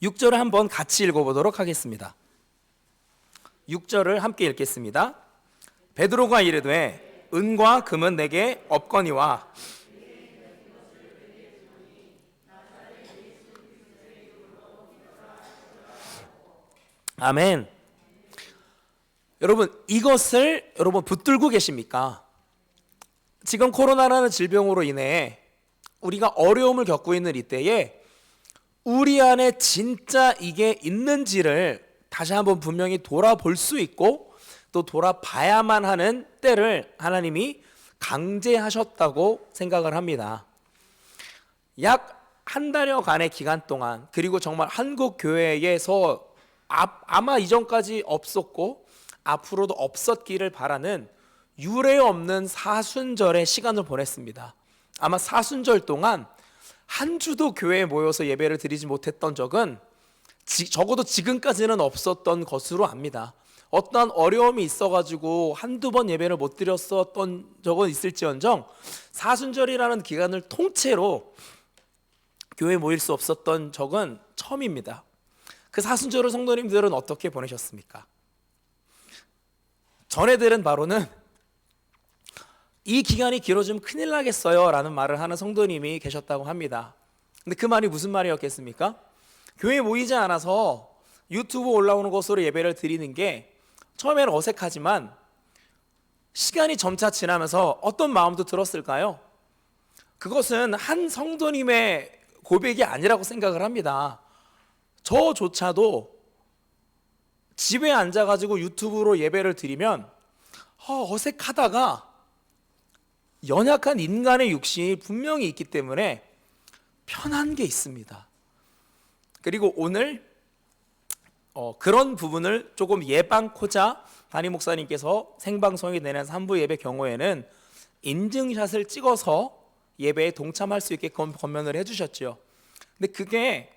6절을 한번 같이 읽어보도록 하겠습니다. 6절을 함께 읽겠습니다. 베드로가 이르되 은과 금은 내게 없거니와. 아멘. 여러분, 이것을 여러분 붙들고 계십니까? 지금 코로나라는 질병으로 인해 우리가 어려움을 겪고 있는 이때에 우리 안에 진짜 이게 있는지를 다시 한번 분명히 돌아볼 수 있고 또 돌아봐야만 하는 때를 하나님이 강제하셨다고 생각을 합니다. 약 한 달여간의 기간 동안, 그리고 정말 한국 교회에서 아마 이전까지 없었고 앞으로도 없었기를 바라는 유례 없는 사순절의 시간을 보냈습니다. 아마 사순절 동안 한 주도 교회에 모여서 예배를 드리지 못했던 적은 적어도 지금까지는 없었던 것으로 압니다. 어떠한 어려움이 있어가지고 한두 번 예배를 못 드렸었던 적은 있을지언정 사순절이라는 기간을 통째로 교회에 모일 수 없었던 적은 처음입니다. 그 사순절을 성도님들은 어떻게 보내셨습니까? 전해들은 바로는 이 기간이 길어지면 큰일 나겠어요 라는 말을 하는 성도님이 계셨다고 합니다. 근데 그 말이 무슨 말이었겠습니까? 교회에 모이지 않아서 유튜브 올라오는 것으로 예배를 드리는 게 처음에는 어색하지만 시간이 점차 지나면서 어떤 마음도 들었을까요? 그것은 한 성도님의 고백이 아니라고 생각을 합니다. 저조차도 집에 앉아가지고 유튜브로 예배를 드리면 어색하다가 연약한 인간의 육신이 분명히 있기 때문에 편한 게 있습니다. 그리고 오늘 그런 부분을 조금 예방코자 담임 목사님께서 생방송에 내는 3부 예배 경우에는 인증샷을 찍어서 예배에 동참할 수 있게 권면을 해주셨죠. 근데 그게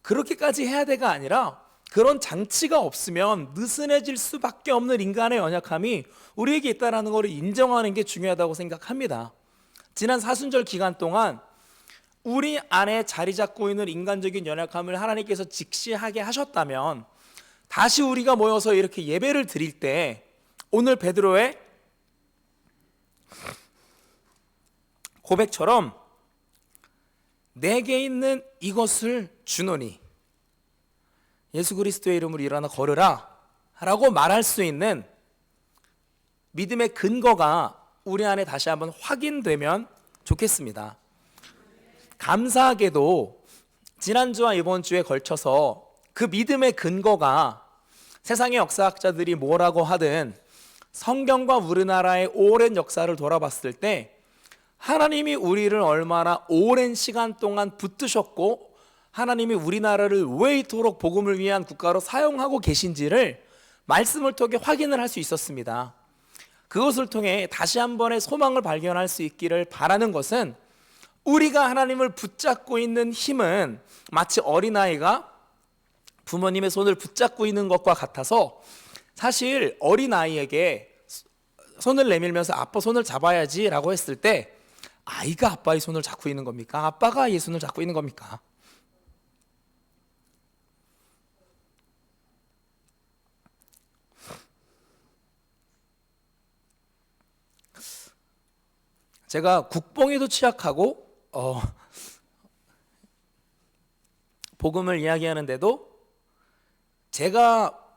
그렇게까지 해야 돼가 아니라 그런 장치가 없으면 느슨해질 수밖에 없는 인간의 연약함이 우리에게 있다는 것을 인정하는 게 중요하다고 생각합니다. 지난 사순절 기간 동안 우리 안에 자리 잡고 있는 인간적인 연약함을 하나님께서 직시하게 하셨다면 다시 우리가 모여서 이렇게 예배를 드릴 때 오늘 베드로의 고백처럼 내게 있는 이것을 주노니 예수 그리스도의 이름으로 일어나 걸으라 라고 말할 수 있는 믿음의 근거가 우리 안에 다시 한번 확인되면 좋겠습니다. 감사하게도 지난주와 이번 주에 걸쳐서 그 믿음의 근거가 세상의 역사학자들이 뭐라고 하든 성경과 우리나라의 오랜 역사를 돌아봤을 때 하나님이 우리를 얼마나 오랜 시간 동안 붙드셨고 하나님이 우리나라를 왜 이토록 복음을 위한 국가로 사용하고 계신지를 말씀을 통해 확인을 할 수 있었습니다. 그것을 통해 다시 한 번의 소망을 발견할 수 있기를 바라는 것은 우리가 하나님을 붙잡고 있는 힘은 마치 어린아이가 부모님의 손을 붙잡고 있는 것과 같아서 사실 어린아이에게 손을 내밀면서 아빠 손을 잡아야지 라고 했을 때 아이가 아빠의 손을 잡고 있는 겁니까? 아빠가 아이의 손을 잡고 있는 겁니까? 제가 국뽕에도 취약하고 복음을 이야기하는데도 제가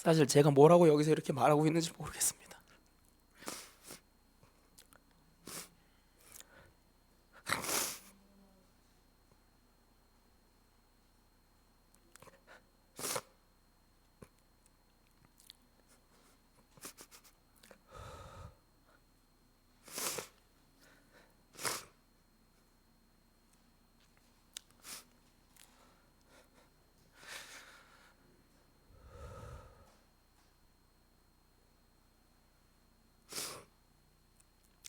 사실 제가 뭐라고 여기서 이렇게 말하고 있는지 모르겠습니다.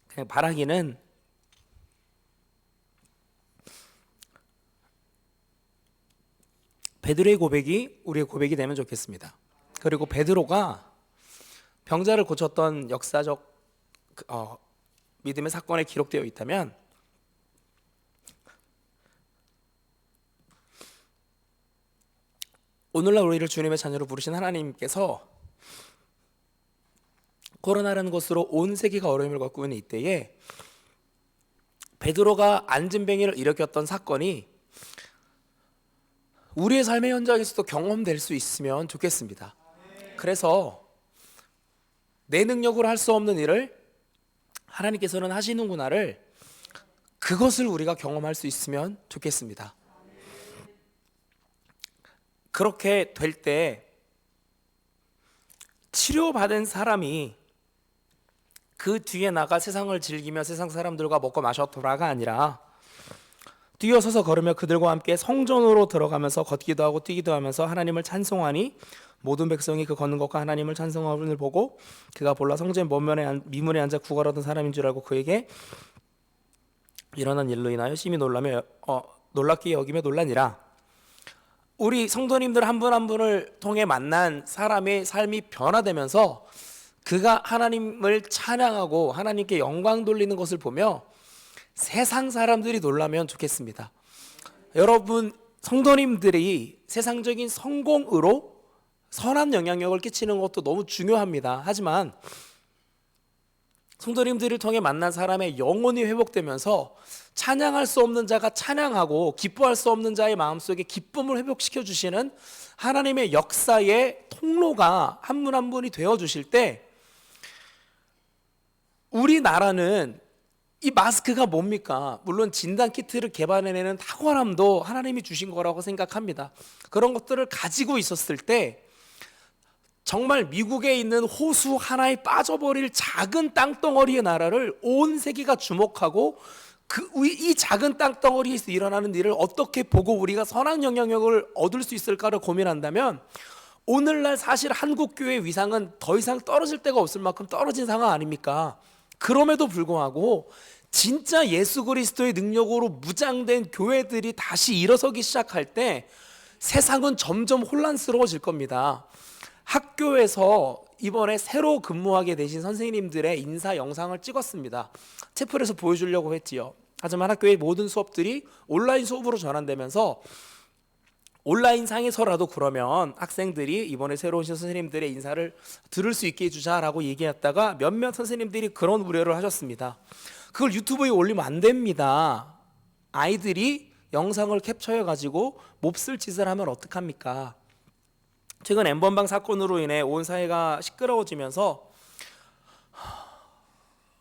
그냥 바라기는 베드로의 고백이 우리의 고백이 되면 좋겠습니다. 그리고 베드로가 병자를 고쳤던 역사적 믿음의 사건에 기록되어 있다면 오늘날 우리를 주님의 자녀로 부르신 하나님께서 코로나라는 것으로 온 세계가 어려움을 겪고 있는 이때에 베드로가 안진뱅이를 일으켰던 사건이 우리의 삶의 현장에서도 경험될 수 있으면 좋겠습니다. 그래서 내 능력으로 할 수 없는 일을 하나님께서는 하시는구나를 그것을 우리가 경험할 수 있으면 좋겠습니다. 그렇게 될 때 치료받은 사람이 그 뒤에 나가 세상을 즐기며 세상 사람들과 먹고 마셨더라가 아니라 뛰어서서 걸으며 그들과 함께 성전으로 들어가면서 걷기도 하고 뛰기도 하면서 하나님을 찬송하니 모든 백성이 그 걷는 것과 하나님을 찬송함을 보고 그가 볼라 성전 미문에 앉아 구걸하던 사람인 줄 알고 그에게 일어난 일로 인하여 심히 놀랍게 여기며 놀라니라. 우리 성도님들 한 분 한 분을 통해 만난 사람의 삶이 변화되면서 그가 하나님을 찬양하고 하나님께 영광 돌리는 것을 보며 세상 사람들이 놀라면 좋겠습니다. 여러분 성도님들이 세상적인 성공으로 선한 영향력을 끼치는 것도 너무 중요합니다. 하지만 성도님들을 통해 만난 사람의 영혼이 회복되면서 찬양할 수 없는 자가 찬양하고 기뻐할 수 없는 자의 마음속에 기쁨을 회복시켜 주시는 하나님의 역사의 통로가 한 분 한 분이 되어 주실 때 우리나라는 이 마스크가 뭡니까? 물론 진단키트를 개발해내는 탁월함도 하나님이 주신 거라고 생각합니다. 그런 것들을 가지고 있었을 때 정말 미국에 있는 호수 하나에 빠져버릴 작은 땅덩어리의 나라를 온 세계가 주목하고 이 작은 땅덩어리에서 일어나는 일을 어떻게 보고 우리가 선한 영향력을 얻을 수 있을까를 고민한다면 오늘날 사실 한국교회의 위상은 더 이상 떨어질 데가 없을 만큼 떨어진 상황 아닙니까? 그럼에도 불구하고 진짜 예수 그리스도의 능력으로 무장된 교회들이 다시 일어서기 시작할 때 세상은 점점 혼란스러워질 겁니다. 학교에서 이번에 새로 근무하게 되신 선생님들의 인사 영상을 찍었습니다. 채플에서 보여주려고 했지요. 하지만 학교의 모든 수업들이 온라인 수업으로 전환되면서 온라인상에서라도 그러면 학생들이 이번에 새로 오신 선생님들의 인사를 들을 수 있게 해주자라고 얘기했다가 몇몇 선생님들이 그런 우려를 하셨습니다. 그걸 유튜브에 올리면 안 됩니다. 아이들이 영상을 캡처해가지고 몹쓸 짓을 하면 어떡합니까? 최근 N번방 사건으로 인해 온 사회가 시끄러워지면서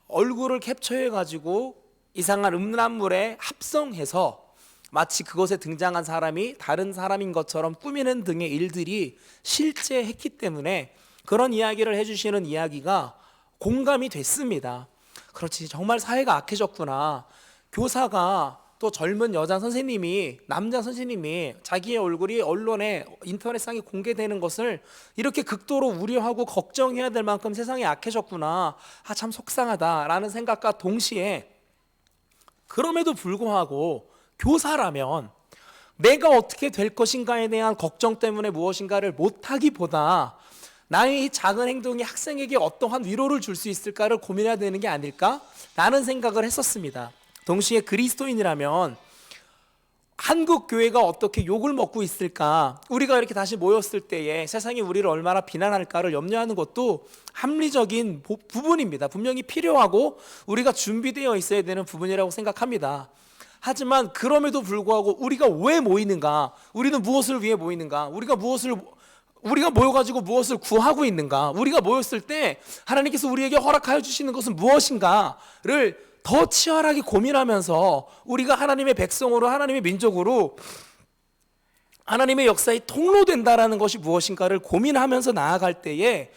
얼굴을 캡처해가지고 이상한 음란물에 합성해서 마치 그것에 등장한 사람이 다른 사람인 것처럼 꾸미는 등의 일들이 실제 했기 때문에 그런 이야기를 해주시는 이야기가 공감이 됐습니다. 그렇지, 정말 사회가 악해졌구나. 교사가 또 젊은 여자 선생님이, 남자 선생님이 자기의 얼굴이 언론에 인터넷상에 공개되는 것을 이렇게 극도로 우려하고 걱정해야 될 만큼 세상이 악해졌구나. 참 속상하다라는 생각과 동시에 그럼에도 불구하고 교사라면 내가 어떻게 될 것인가에 대한 걱정 때문에 무엇인가를 못하기보다 나의 이 작은 행동이 학생에게 어떠한 위로를 줄 수 있을까를 고민해야 되는 게 아닐까라는 생각을 했었습니다. 동시에 그리스도인이라면 한국 교회가 어떻게 욕을 먹고 있을까, 우리가 이렇게 다시 모였을 때에 세상이 우리를 얼마나 비난할까를 염려하는 것도 합리적인 부분입니다. 분명히 필요하고 우리가 준비되어 있어야 되는 부분이라고 생각합니다. 하지만 그럼에도 불구하고 우리가 왜 모이는가, 우리는 무엇을 위해 모이는가, 우리가 무엇을 우리가 모여가지고 무엇을 구하고 있는가? 우리가 모였을 때 하나님께서 우리에게 허락하여 주시는 것은 무엇인가를 더 치열하게 고민하면서 우리가 하나님의 백성으로, 하나님의 민족으로 하나님의 역사의 통로된다라는 것이 무엇인가를 고민하면서 나아갈 때에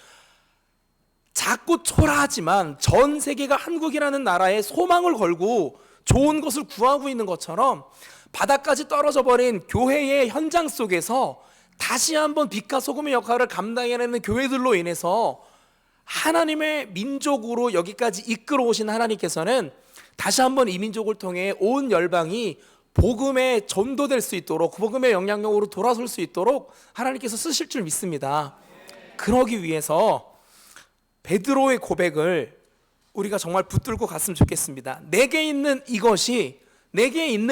자꾸 초라하지만 전 세계가 한국이라는 나라에 소망을 걸고 좋은 것을 구하고 있는 것처럼 바닥까지 떨어져 버린 교회의 현장 속에서 다시 한번 빛과 소금의 역할을 감당해내는 교회들로 인해서 하나님의 민족으로 여기까지 이끌어 오신 하나님께서는 다시 한번 이 민족을 통해 온 열방이 복음에 전도될 수 있도록, 복음의 영향력으로 돌아설 수 있도록 하나님께서 쓰실 줄 믿습니다. 그러기 위해서 베드로의 고백을 우리가 정말 붙들고 갔으면 좋겠습니다. 내게 있는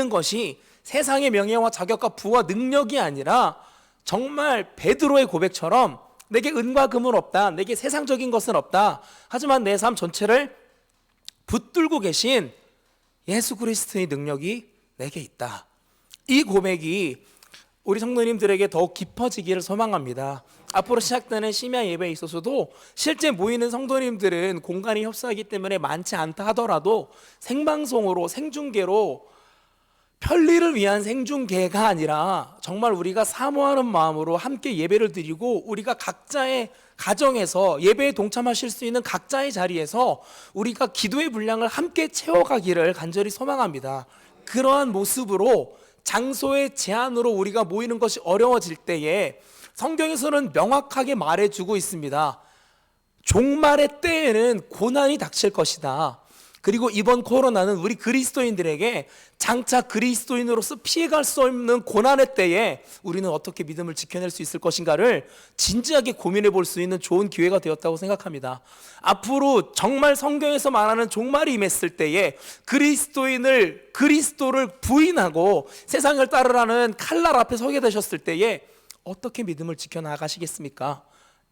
것이 세상의 명예와 자격과 부와 능력이 아니라 정말 베드로의 고백처럼 내게 은과 금은 없다, 내게 세상적인 것은 없다, 하지만 내 삶 전체를 붙들고 계신 예수 그리스도의 능력이 내게 있다. 이 고백이 우리 성도님들에게 더욱 깊어지기를 소망합니다. 앞으로 시작되는 심야 예배에 있어서도 실제 모이는 성도님들은 공간이 협소하기 때문에 많지 않다 하더라도 생방송으로, 생중계로 편리를 위한 생중계가 아니라 정말 우리가 사모하는 마음으로 함께 예배를 드리고 우리가 각자의 가정에서 예배에 동참하실 수 있는 각자의 자리에서 우리가 기도의 분량을 함께 채워가기를 간절히 소망합니다. 그러한 모습으로 장소의 제한으로 우리가 모이는 것이 어려워질 때에 성경에서는 명확하게 말해주고 있습니다. 종말의 때에는 고난이 닥칠 것이다. 그리고 이번 코로나는 우리 그리스도인들에게 장차 그리스도인으로서 피해갈 수 없는 고난의 때에 우리는 어떻게 믿음을 지켜낼 수 있을 것인가를 진지하게 고민해 볼 수 있는 좋은 기회가 되었다고 생각합니다. 앞으로 정말 성경에서 말하는 종말이 임했을 때에 그리스도를 부인하고 세상을 따르라는 칼날 앞에 서게 되셨을 때에 어떻게 믿음을 지켜나가시겠습니까?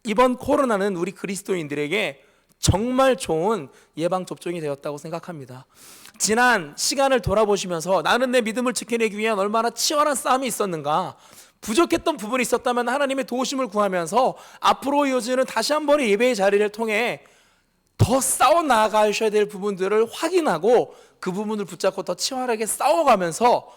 이번 코로나는 우리 그리스도인들에게 정말 좋은 예방접종이 되었다고 생각합니다. 지난 시간을 돌아보시면서 나는 내 믿음을 지켜내기 위한 얼마나 치열한 싸움이 있었는가, 부족했던 부분이 있었다면 하나님의 도우심을 구하면서 앞으로 이어지는 다시 한 번의 예배의 자리를 통해 더 싸워 나가셔야 될 부분들을 확인하고 그 부분을 붙잡고 더 치열하게 싸워가면서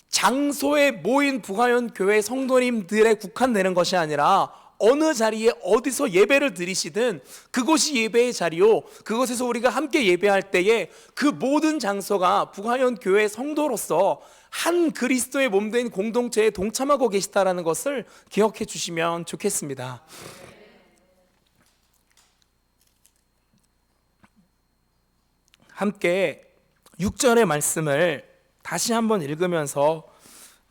장소에 모인 부가현 교회 성도님들에 국한되는 것이 아니라 어느 자리에 어디서 예배를 드리시든 그곳이 예배의 자리요, 그곳에서 우리가 함께 예배할 때에 그 모든 장소가 부가현 교회 성도로서 한 그리스도의 몸된 공동체에 동참하고 계시다라는 것을 기억해 주시면 좋겠습니다. 함께 6절의 말씀을 다시 한번 읽으면서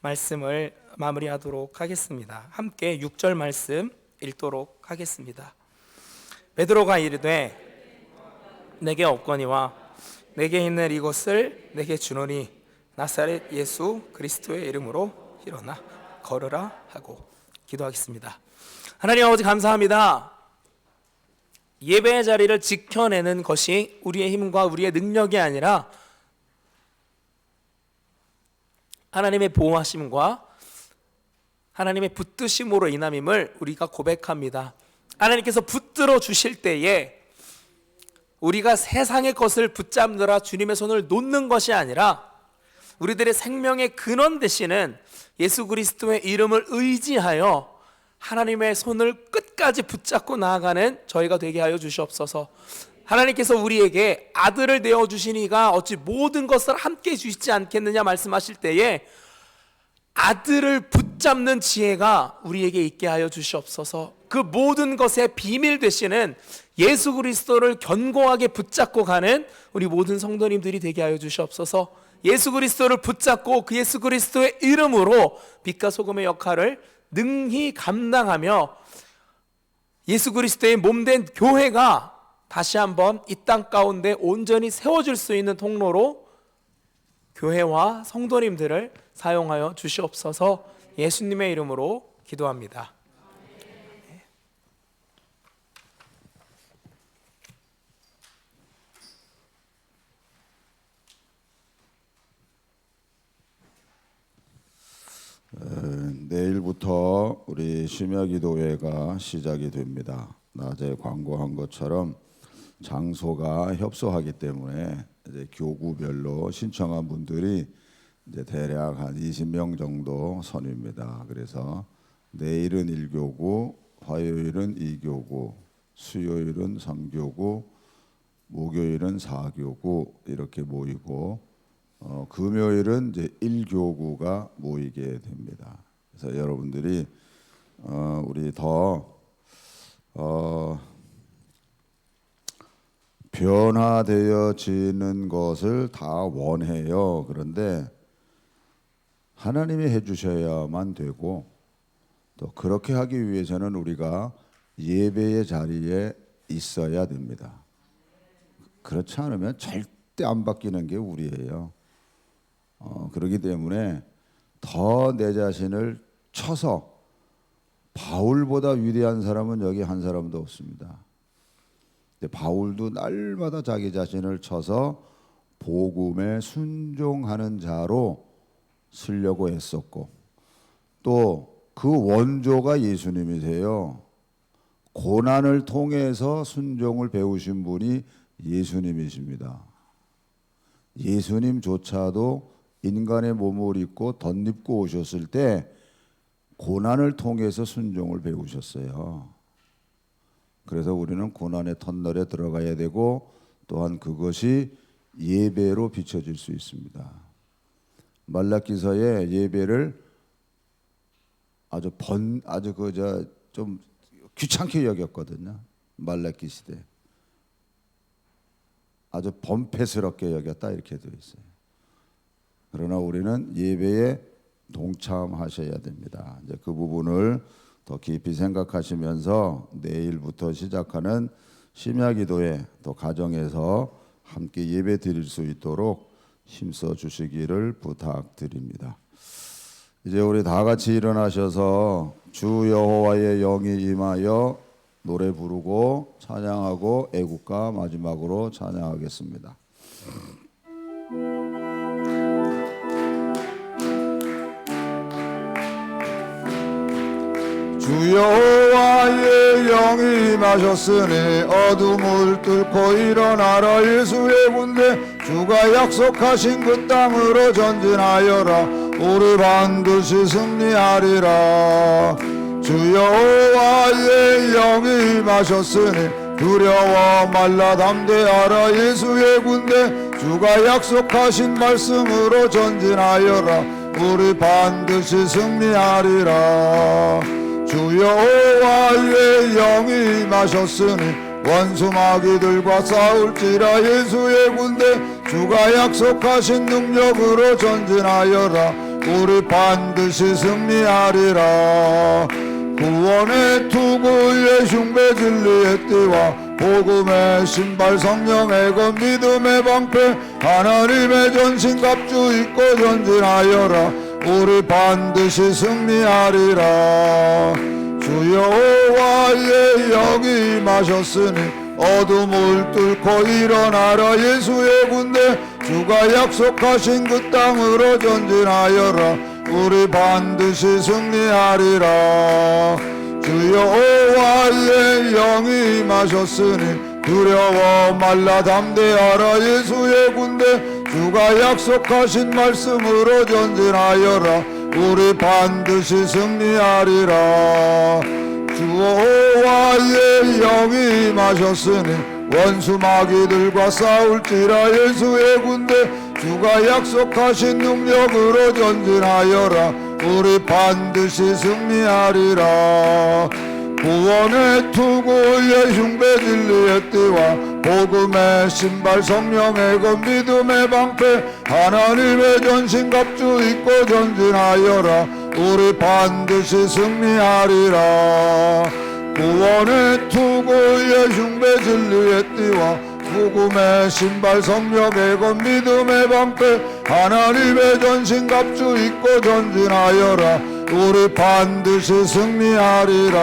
말씀을 마무리하도록 하겠습니다. 함께 6절 말씀 읽도록 하겠습니다. 베드로가 이르되 내게 없거니와 내게 있는 이것을 내게 주노니 나사렛 예수 그리스도의 이름으로 일어나 걸으라 하고 기도하겠습니다. 하나님 아버지 감사합니다. 예배의 자리를 지켜내는 것이 우리의 힘과 우리의 능력이 아니라 하나님의 보호하심과 하나님의 붙드심으로 인함임을 우리가 고백합니다. 하나님께서 붙들어 주실 때에 우리가 세상의 것을 붙잡느라 주님의 손을 놓는 것이 아니라 우리들의 생명의 근원 되시는 예수 그리스도의 이름을 의지하여 하나님의 손을 끝까지 붙잡고 나아가는 저희가 되게 하여 주시옵소서. 하나님께서 우리에게 아들을 내어주시니가 어찌 모든 것을 함께 주시지 않겠느냐 말씀하실 때에 아들을 붙잡는 지혜가 우리에게 있게 하여 주시옵소서. 그 모든 것의 비밀 되시는 예수 그리스도를 견고하게 붙잡고 가는 우리 모든 성도님들이 되게 하여 주시옵소서. 예수 그리스도를 붙잡고 그 예수 그리스도의 이름으로 빛과 소금의 역할을 능히 감당하며 예수 그리스도의 몸된 교회가 다시 한번 이 땅 가운데 온전히 세워질 수 있는 통로로 교회와 성도님들을 사용하여 주시옵소서. 예수님의 이름으로 기도합니다. 내일부터 우리 심야기도회가 시작이 됩니다. 낮에 광고한 것처럼 장소가 협소하기 때문에 이제 교구별로 신청한 분들이 이제 대략 한 20명 정도 선입니다. 그래서 내일은 1교구, 화요일은 2교구, 수요일은 3교구, 목요일은 4교구 이렇게 모이고 금요일은 이제 1교구가 모이게 됩니다. 그래서 여러분들이 우리 더 변화되어지는 것을 다 원해요. 그런데 하나님이 해주셔야만 되고 또 그렇게 하기 위해서는 우리가 예배의 자리에 있어야 됩니다. 그렇지 않으면 절대 안 바뀌는 게 우리예요. 그렇기 때문에 더 내 자신을 쳐서 바울보다 위대한 사람은 여기 한 사람도 없습니다. 바울도 날마다 자기 자신을 쳐서 복음에 순종하는 자로 쓰려고 했었고 또 그 원조가 예수님이세요. 고난을 통해서 순종을 배우신 분이 예수님이십니다. 예수님조차도 인간의 몸을 입고 덧입고 오셨을 때 고난을 통해서 순종을 배우셨어요. 그래서 우리는 고난의 터널에 들어가야 되고 또한 그것이 예배로 비춰질 수 있습니다. 말라기서의 예배를 좀 귀찮게 여겼거든요. 말라기 시대 아주 범패스럽게 여겼다 이렇게 되어 있어요. 그러나 우리는 예배에 동참하셔야 됩니다. 이제 그 부분을 더 깊이 생각하시면서 내일부터 시작하는 심야기도회 또 가정에서 함께 예배 드릴 수 있도록 힘써 주시기를 부탁드립니다. 이제 우리 다 같이 일어나셔서 주 여호와의 영이 임하여 노래 부르고 찬양하고 애국가 마지막으로 찬양하겠습니다. 주 여호와의 영이 임하셨으니 어둠을 뚫고 일어나라. 예수의 군대 주가 약속하신 그 땅으로 전진하여라. 우리 반드시 승리하리라. 주 여호와의 영이 임하셨으니 두려워 말라 담대하라. 예수의 군대 주가 약속하신 말씀으로 전진하여라. 우리 반드시 승리하리라. 주 여호와의 영이 임하셨으니 원수 마귀들과 싸울지라. 예수의 군대 주가 약속하신 능력으로 전진하여라. 우리 반드시 승리하리라. 구원의 투구의 흉배 진리의 띠와 복음의 신발 성령의 건 믿음의 방패 하나님의 전신갑주 입고 전진하여라. 우리 반드시 승리하리라. 주 여호와의 영이 임하셨으니 어둠을 뚫고 일어나라. 예수의 군대 주가 약속하신 그 땅으로 전진하여라. 우리 반드시 승리하리라. 주 여호와의 영이 임하셨으니 두려워 말라 담대하라. 예수의 군대 주가 약속하신 말씀으로 전진하여라. 우리 반드시 승리하리라. 주 여호와의 영이 임하셨으니 원수 마귀들과 싸울지라. 예수의 군대 주가 약속하신 능력으로 전진하여라. 우리 반드시 승리하리라. 구원의 투구의 흉배 진리의 띠와 복음의 신발 성령의 건 믿음의 방패 하나님의 전신갑주 입고 전진하여라. 우리 반드시 승리하리라. 구원의 투구의 흉배 진리의 띠와 복음의 신발 성령의 건 믿음의 방패 하나님의 전신갑주 입고 전진하여라. 우리 반드시 승리하리라.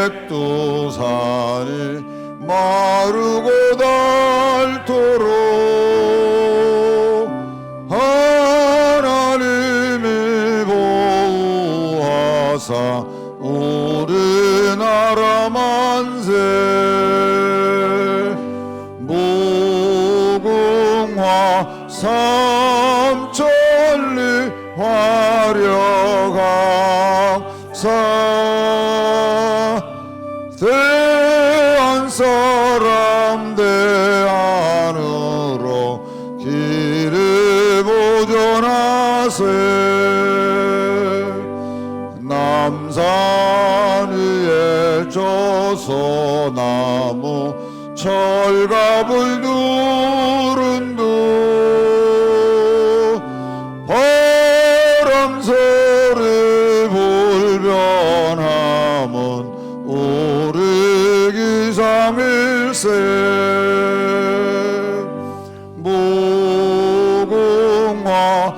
백두산이 마르고 닳도록 하나님이 보호하사 우리나라 만세 무궁화 삼천리 화려강사 대한 사람 대안으로 길을 보존하세 남산 위에 저소나무 철갑을 두른 두 바람 소리 불변함은 우리 기상일세 무궁화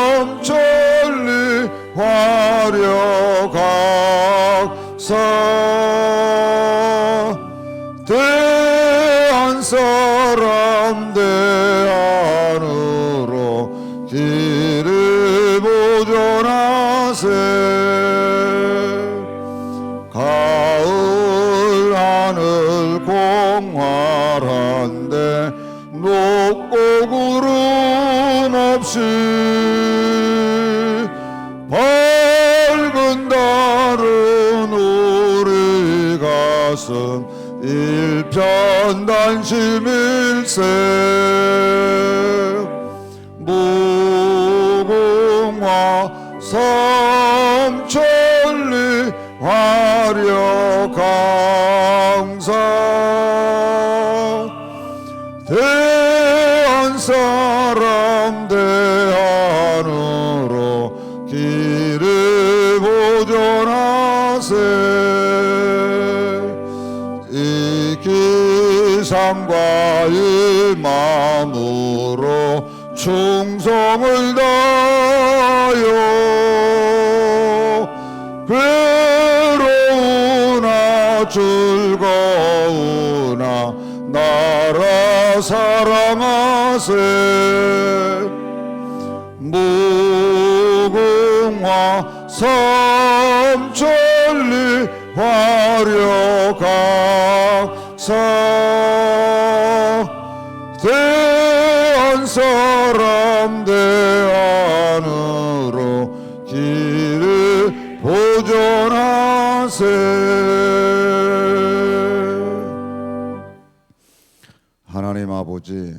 삼천리 화려강사 대한 사람 대안으로 길을 보존하세 가을 하늘 공활한데 높고 구름 없이 밝은 달은 우리 가슴 일편단심일세 무궁화 삼천리 화려강사 대한 사람 대안으로 길을 보존하세 이 기상과 이 마음으로 충성을 다하여 괴로우나 즐거우나 나라 사랑하세 무궁화 삼천리 화려강사 대한 사람 대안으로 길을 보존하세 하나님 아버지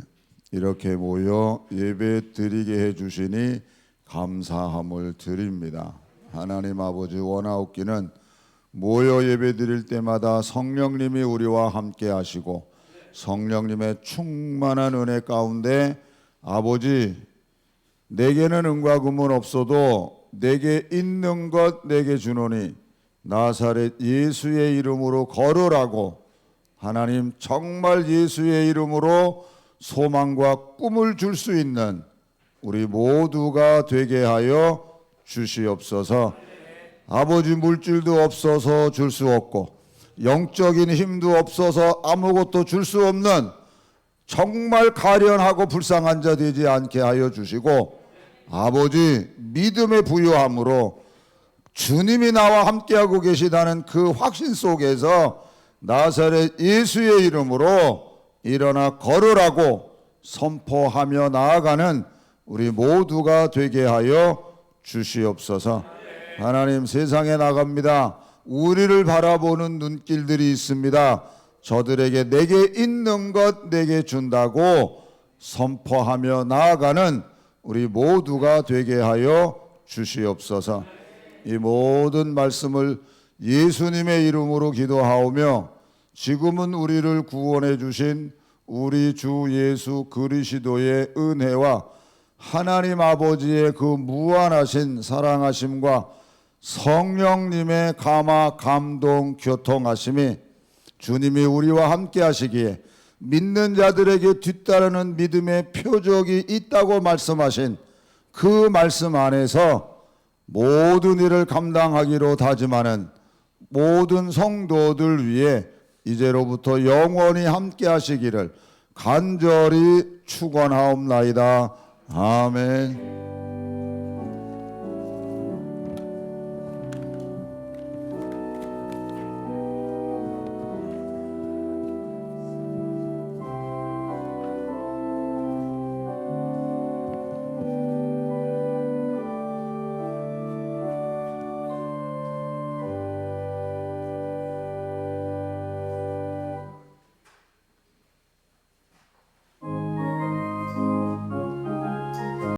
이렇게 모여 예배 드리게 해주시니 감사함을 드립니다. 하나님 아버지 원하옵기는 모여 예배 드릴 때마다 성령님이 우리와 함께 하시고 성령님의 충만한 은혜 가운데 아버지 내게는 은과 금은 없어도 내게 있는 것 내게 주노니 나사렛 예수의 이름으로 걸으라고 하나님 정말 예수의 이름으로 소망과 꿈을 줄 수 있는 우리 모두가 되게 하여 주시옵소서. 아버지 물질도 없어서 줄 수 없고 영적인 힘도 없어서 아무것도 줄 수 없는 정말 가련하고 불쌍한 자 되지 않게 하여 주시고 아버지 믿음의 부요함으로 주님이 나와 함께하고 계시다는 그 확신 속에서 나사렛 예수의 이름으로 일어나 걸으라고 선포하며 나아가는 우리 모두가 되게 하여 주시옵소서. 하나님 세상에 나갑니다. 우리를 바라보는 눈길들이 있습니다. 저들에게 내게 있는 것 내게 준다고 선포하며 나아가는 우리 모두가 되게 하여 주시옵소서. 이 모든 말씀을 예수님의 이름으로 기도하오며 지금은 우리를 구원해 주신 우리 주 예수 그리스도의 은혜와 하나님 아버지의 그 무한하신 사랑하심과 성령님의 감화 감동 교통하심이 주님이 우리와 함께 하시기에 믿는 자들에게 뒤따르는 믿음의 표적이 있다고 말씀하신 그 말씀 안에서 모든 일을 감당하기로 다짐하는 모든 성도들 위해 이제로부터 영원히 함께 하시기를 간절히 축원하옵나이다. 아멘.